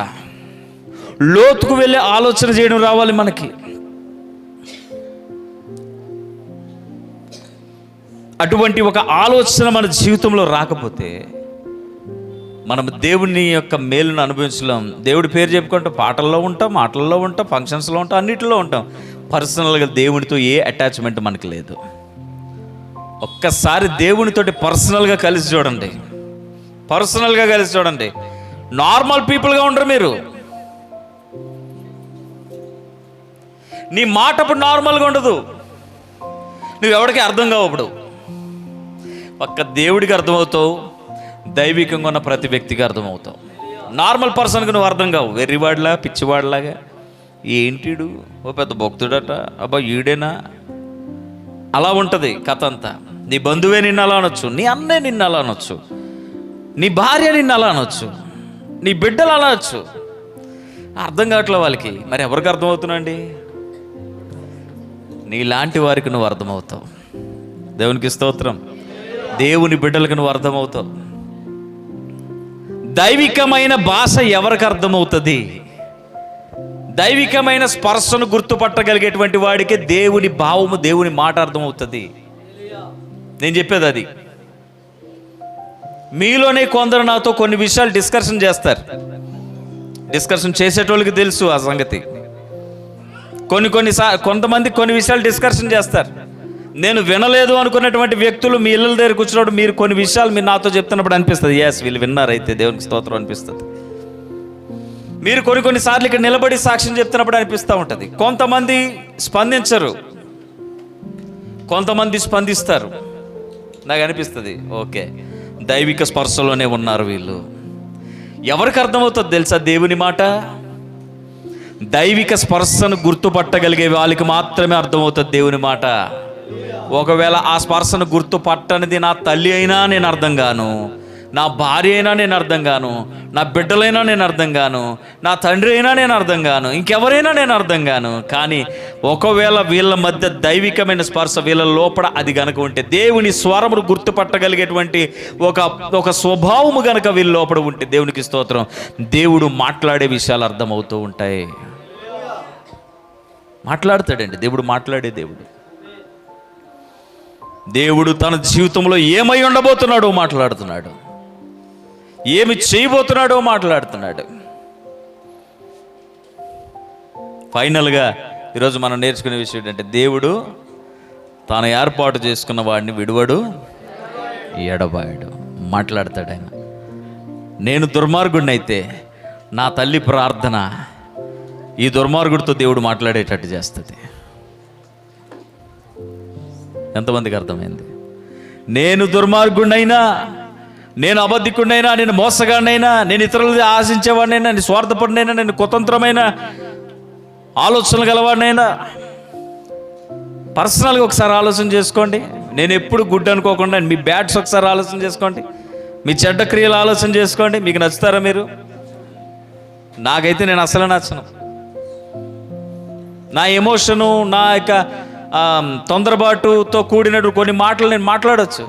లోతుకు వెళ్ళే ఆలోచన చేయడం రావాలి మనకి. అటువంటి ఒక ఆలోచన మన జీవితంలో రాకపోతే మనం దేవుని యొక్క మేలును అనుభవించలేం. దేవుడి పేరు చెప్పుకుంటాం, పాటల్లో ఉంటాం, మాటల్లో ఉంటాం, ఫంక్షన్స్లో ఉంటాం, అన్నిటిలో ఉంటాం. పర్సనల్గా దేవునితో ఏ అటాచ్మెంట్ మనకి లేదు. ఒక్కసారి దేవునితోటి పర్సనల్గా కలిసి చూడండి, నార్మల్ పీపుల్గా ఉండరు మీరు. నీ మాట అప్పుడు నార్మల్గా ఉండదు, నువ్వు ఎవరికి అర్థం కావు. అప్పుడు ఒక్క దేవుడికి అర్థమవుతావు, దైవికంగా ఉన్న ప్రతి వ్యక్తికి అర్థమవుతావు. నార్మల్ పర్సన్కి నువ్వు అర్థం కావు. వెర్రివాడిలా, పిచ్చివాడిలాగా, ఏంటిడు ఓ పెద్ద భక్తుడట, అబ్బా ఈడేనా, అలా ఉంటుంది కథ అంతా. నీ బంధువే నిన్ను అలా అనొచ్చు, నీ అన్నే నిన్ను అలా అనొచ్చు, నీ భార్య నిన్ను అలా అనొచ్చు, నీ బిడ్డలు అలా అనొచ్చు. అర్థం కావట్లే వాళ్ళకి. మరి ఎవరికి అర్థమవుతున్నాండి? నీలాంటి వారికి నువ్వు అర్థమవుతావు. దేవునికి స్తోత్రం. దేవుని బిడ్డలకు నువ్వు అర్థమవుతావు. దైవికమైన భాష ఎవరికి అర్థమవుతుంది? దైవికమైన స్పర్శను గుర్తుపట్టగలిగేటువంటి వాడికి దేవుని భావము, దేవుని మాట అర్థమవుతుంది. నేను చెప్పేది అది. మీలోనే కొందరు నాతో కొన్ని విషయాలు డిస్కషన్ చేస్తారు. డిస్కషన్ చేసేటోళ్ళకి తెలుసు ఆ సంగతి. కొంతమంది కొన్ని విషయాలు డిస్కషన్ చేస్తారు. నేను వినలేదు అనుకున్నటువంటి వ్యక్తులు మీ ఇళ్ళ దగ్గర కూర్చున్నప్పుడు మీరు కొన్ని విషయాలు మీరు నాతో చెప్తున్నప్పుడు అనిపిస్తుంది, ఎస్ వీళ్ళు విన్నారైతే దేవునికి స్తోత్రం అనిపిస్తుంది. మీరు కొన్నిసార్లు ఇక్కడ నిలబడి సాక్ష్యం చెప్తున్నప్పుడు అనిపిస్తూ ఉంటుంది. కొంతమంది స్పందించరు, కొంతమంది స్పందిస్తారు. నాకు అనిపిస్తుంది ఓకే, దైవిక స్పర్శలోనే ఉన్నారు వీళ్ళు. ఎవరికి అర్థమవుతుంది తెలుసా దేవుని మాట? దైవిక స్పర్శను గుర్తుపట్టగలిగే వాళ్ళకి మాత్రమే అర్థమవుతుంది దేవుని మాట. ఒకవేళ ఆ స్పర్శను గుర్తుపట్టనిది నా తల్లి అయినా నేను అర్థం గాను, నా భార్య అయినా నేను అర్థం గాను, నా బిడ్డలైనా నేను అర్థం గాను, నా తండ్రి అయినా నేను అర్థం గాను, ఇంకెవరైనా నేను అర్థం గాను. కానీ ఒకవేళ వీళ్ళ మధ్య దైవికమైన స్పర్శ వీళ్ళ లోపల అది గనక ఉంటే, దేవుని స్వరమును గుర్తుపట్టగలిగేటువంటి ఒక స్వభావము గనక వీళ్ళ లోపల ఉంటే, దేవునికి స్తోత్రం, దేవుడు మాట్లాడే విషయాలు అర్థమవుతూ ఉంటాయి. మాట్లాడతాడండి దేవుడు, మాట్లాడే దేవుడు. దేవుడు తన జీవితంలో ఏమై ఉండబోతున్నాడో మాట్లాడుతున్నాడు, ఏమి చేయబోతున్నాడో మాట్లాడుతున్నాడు. ఫైనల్గా ఈరోజు మనం నేర్చుకునే విషయం ఏంటంటే, దేవుడు తాను ఏర్పాటు చేసుకున్న వాడిని విడువడు, ఎడబాయడు. మాట్లాడతాడు ఆయన. నేను దుర్మార్గుడిని అయితే నా తల్లి ప్రార్థన ఈ దుర్మార్గుడితో దేవుడు మాట్లాడేటట్టు చేస్తుంది. ఎంతమందికి అర్థమైంది? నేను దుర్మార్గుడినైనా, నేను అబద్ధికుడినైనా, నేను మోసగాడినైనా, నేను ఇతరులు ఆశించేవాడినైనా, నేను స్వార్థపడినైనా, నేను కుతంత్రమైన ఆలోచనలు గలవాడినైనా, పర్సనల్గా ఒకసారి ఆలోచన చేసుకోండి. నేను ఎప్పుడు గుడ్ అనుకోకుండా మీ బ్యాడ్స్ ఒకసారి ఆలోచన చేసుకోండి, మీ చెడ్డ క్రియలు ఆలోచన చేసుకోండి. మీకు నచ్చుతారా మీరు? నాకైతే నేను అసలు నచ్చను. నా ఎమోషను, నా యొక్క తొందరపాటుతో కూడినట్టు కొన్ని మాటలు నేను మాట్లాడవచ్చు.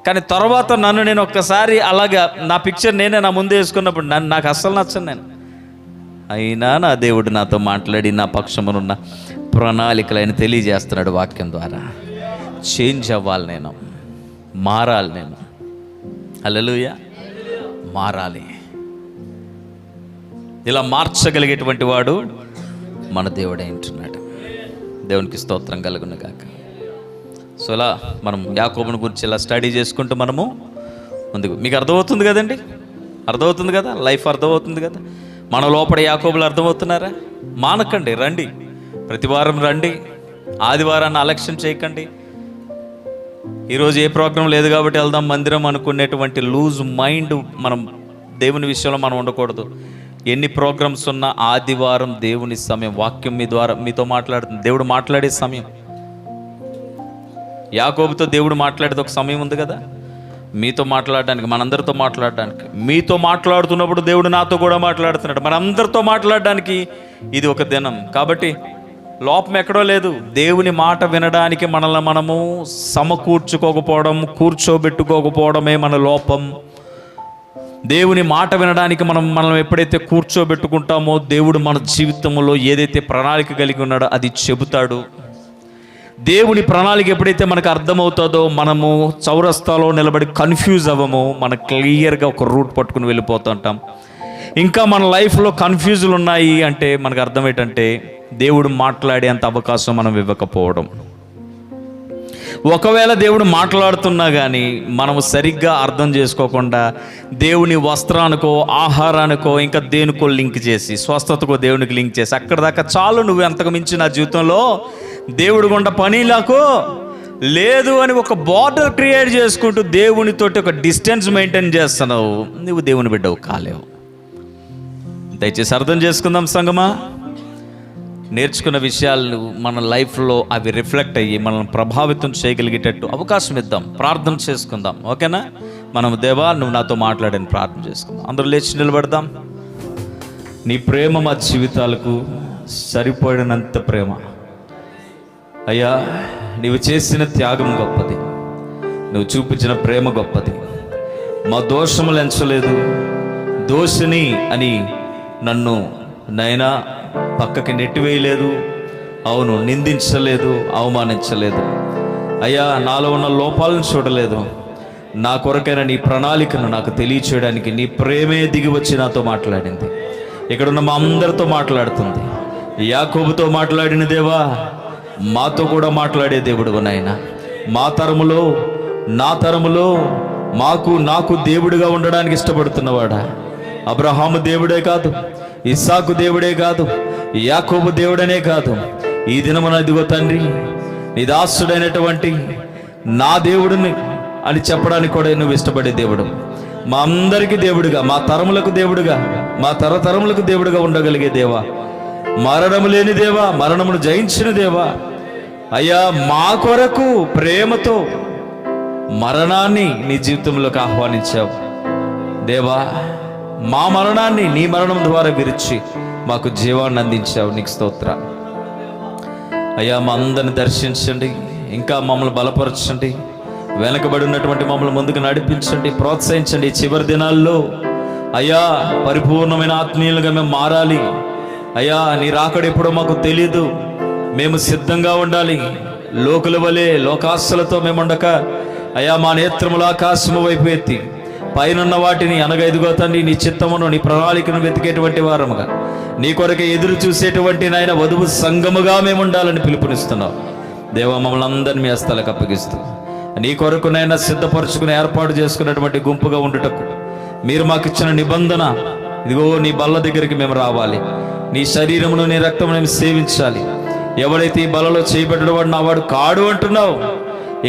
కానీ తర్వాత నన్ను నేను ఒక్కసారి అలాగా నా పిక్చర్ నేనే నా ముందు వేసుకున్నప్పుడు నాకు అస్సలు నచ్చను నేను. అయినా నా దేవుడు నాతో మాట్లాడి నా పక్షమునున్న ప్రణాళికలు ఆయన తెలియజేస్తున్నాడు వాక్యం ద్వారా. చేంజ్ అవ్వాలి, నేను మారాలి, నేను హల్లెలూయా మారాలి. ఇలా మార్చగలిగేటువంటి వాడు మన దేవుడే అంటున్నాడు. దేవునికి స్తోత్రం కలుగును గాక. సో ఇలా మనం యాకోబుని గురించి ఇలా స్టడీ చేసుకుంటూ మనము ముందుకు, మీకు అర్థమవుతుంది కదండి, అర్థమవుతుంది కదా, లైఫ్ అర్థమవుతుంది కదా. మన లోపల యాకోబులు అర్థమవుతున్నారా? మానకండి, రండి, ప్రతి వారం రండి, ఆదివారాన్ని అలక్ష్యం చేయకండి. ఈరోజు ఏ ప్రోగ్రాం లేదు కాబట్టి వెళ్దాం మందిరం అనుకునేటువంటి లూజ్ మైండ్ మనం దేవుని విషయంలో మనం ఉండకూడదు. ఎన్ని ప్రోగ్రామ్స్ ఉన్నా ఆదివారం దేవుని సమయం, వాక్యం మీ ద్వారా మీతో మాట్లాడుతుంది. దేవుడు మాట్లాడే సమయం. యాకోబుతో దేవుడు మాట్లాడేది ఒక సమయం ఉంది కదా, మీతో మాట్లాడడానికి, మనందరితో మాట్లాడడానికి. మీతో మాట్లాడుతున్నప్పుడు దేవుడు నాతో కూడా మాట్లాడుతున్నాడు. మనందరితో మాట్లాడడానికి ఇది ఒక దినం. కాబట్టి లోపం ఎక్కడో లేదు. దేవుని మాట వినడానికి మనల్ని మనము సమకూర్చుకోకపోవడం, కూర్చోబెట్టుకోకపోవడమే మన లోపం. దేవుని మాట వినడానికి మనం ఎప్పుడైతే కూర్చోబెట్టుకుంటామో, దేవుడు మన జీవితంలో ఏదైతే ప్రణాళిక కలిగి ఉన్నాడో అది చెబుతాడు. దేవుని ప్రణాళిక ఎప్పుడైతే మనకు అర్థమవుతుందో, మనము చౌరస్తాలో నిలబడి కన్ఫ్యూజ్ అవ్వము. మనం క్లియర్గా ఒక రూట్ పట్టుకుని వెళ్ళిపోతుంటాం. ఇంకా మన లైఫ్లో కన్ఫ్యూజులు ఉన్నాయి అంటే మనకు అర్థం ఏంటంటే, దేవుడు మాట్లాడేంత అవకాశం మనం ఇవ్వకపోవడం. ఒకవేళ దేవుడు మాట్లాడుతున్నా కానీ మనము సరిగ్గా అర్థం చేసుకోకుండా దేవుని వస్త్రానికో, ఆహారానికో, ఇంకా దేనికో లింక్ చేసి, స్వస్థతకో దేవునికి లింక్ చేసి, అక్కడ దాకా చాలు, నువ్వు అంతకు మించి నా జీవితంలో దేవుడు గుండా పని నాకు లేదు అని ఒక బార్డర్ క్రియేట్ చేసుకుంటూ దేవునితోటి ఒక డిస్టెన్స్ మెయింటైన్ చేస్తున్నావు. నువ్వు దేవుని బిడ్డవు కాలేవు. దయచేసి అర్థం చేసుకుందాం సంగమా. నేర్చుకున్న విషయాలు మన లైఫ్లో అవి రిఫ్లెక్ట్ అయ్యి మనల్ని ప్రభావితం చేయగలిగేటట్టు అవకాశం ఇద్దాం. ప్రార్థన చేసుకుందాం, ఓకేనా? మనం దేవా నువ్వు నాతో మాట్లాడని ప్రార్థన చేసుకుందాం. అందరూ లేచి నిలబడదాం. నీ ప్రేమ మా జీవితాలకు సరిపడినంత ప్రేమ అయ్యా, నీవు చేసిన త్యాగం గొప్పది, నువ్వు చూపించిన ప్రేమ గొప్పది. మా దోషములు ఎంచలేదు, దోషిని అని నన్ను నైనా పక్కకి నెట్టివేయలేదు. అవును, నిందించలేదు, అవమానించలేదు. అయ్యా, నాలో ఉన్న లోపాలను చూడలేదు. నా కొరకైన నీ ప్రణాళికను నాకు తెలియచేయడానికి నీ ప్రేమే దిగి వచ్చి నాతో మాట్లాడింది. ఇక్కడున్న మా అందరితో మాట్లాడుతుంది. యాకోబుతో మాట్లాడిన దేవా, మాతో కూడా మాట్లాడే దేవుడు నాయన. మా తరములో, నా తరములో నాకు దేవుడిగా ఉండడానికి ఇష్టపడుతున్నవాడా. అబ్రహాము దేవుడే కాదు, ఇస్సాకు దేవుడే కాదు, యాకోబు దేవుడనే కాదు, ఈ దినమున ఇదిగో తండ్రి, నీ దాసుడైనటువంటి నా దేవుడిని అని చెప్పడానికి కూడా నువ్వు ఇష్టపడే దేవుడు. మా అందరికీ దేవుడిగా, మా తరములకు దేవుడిగా, మా తరతరములకు దేవుడిగా ఉండగలిగే దేవా, మరణము లేని దేవా, మరణమును జయించిన దేవా. అయ్యా, మా కొరకు ప్రేమతో మరణాన్ని నీ జీవితంలోకి ఆహ్వానించావు దేవా. మా మరణాన్ని నీ మరణం ద్వారా విరిచి మాకు జీవాన్ని అందించావు. నీకు స్తోత్రం అయ్యా. మా అందరిని దర్శించండి, ఇంకా మమ్మల్ని బలపరచండి, వెనకబడి ఉన్నటువంటి మమ్మల్ని ముందుకు నడిపించండి, ప్రోత్సహించండి. చివరి దినాల్లో అయ్యా, పరిపూర్ణమైన ఆత్మీయులుగా మేము మారాలి. అయ్యా, నీ రాకడ ఎప్పుడో మాకు తెలియదు, మేము సిద్ధంగా ఉండాలి. లోకుల వలె లోకాశలతో మేము ఉండక అయ్యా, మా నేత్రములు ఆకాశము వైపు ఎత్తి పైనున్న వాటిని అనగా ఇదిగో తండ్రి, నీ చిత్తమును, నీ ప్రణాళికను వెతికేటువంటి వారముగా, నీ కొరకు ఎదురు చూసేటువంటి నాయన వధువు సంఘముగా మేము ఉండాలని పిలుపునిస్తున్నావు దేవా. మమ్మల్ని అందరినీ మీ హస్తాలకు అప్పగిస్తూ నీ కొరకు నైనా సిద్ధపరచుకుని ఏర్పాటు చేసుకున్నటువంటి గుంపుగా ఉండుటకు మీరు మాకు ఇచ్చిన నిబంధన, ఇదిగో నీ బల్ల దగ్గరికి మేము రావాలి, నీ శరీరమును, నీ రక్తమును మేము సేవించాలి. ఎవడైతే ఈ బలలో చేయి పెట్టడం వాడు నా వాడు కాడు అంటున్నావు,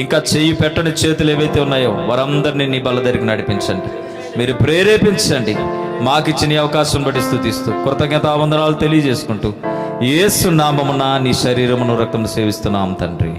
ఇంకా చేయి పెట్టని చేతులు ఏవైతే ఉన్నాయో వారందరినీ నీ బల్ల దగ్గరికి నడిపించండి, మీరు ప్రేరేపించండి. మాకిచ్చిన అవకాశం బట్టి స్తుతిస్తూ కృతజ్ఞతావందనాలు తెలియజేసుకుంటూ యేసు నామమున నీ శరీరమును, రక్తమును సేవిస్తున్నాం తండ్రి.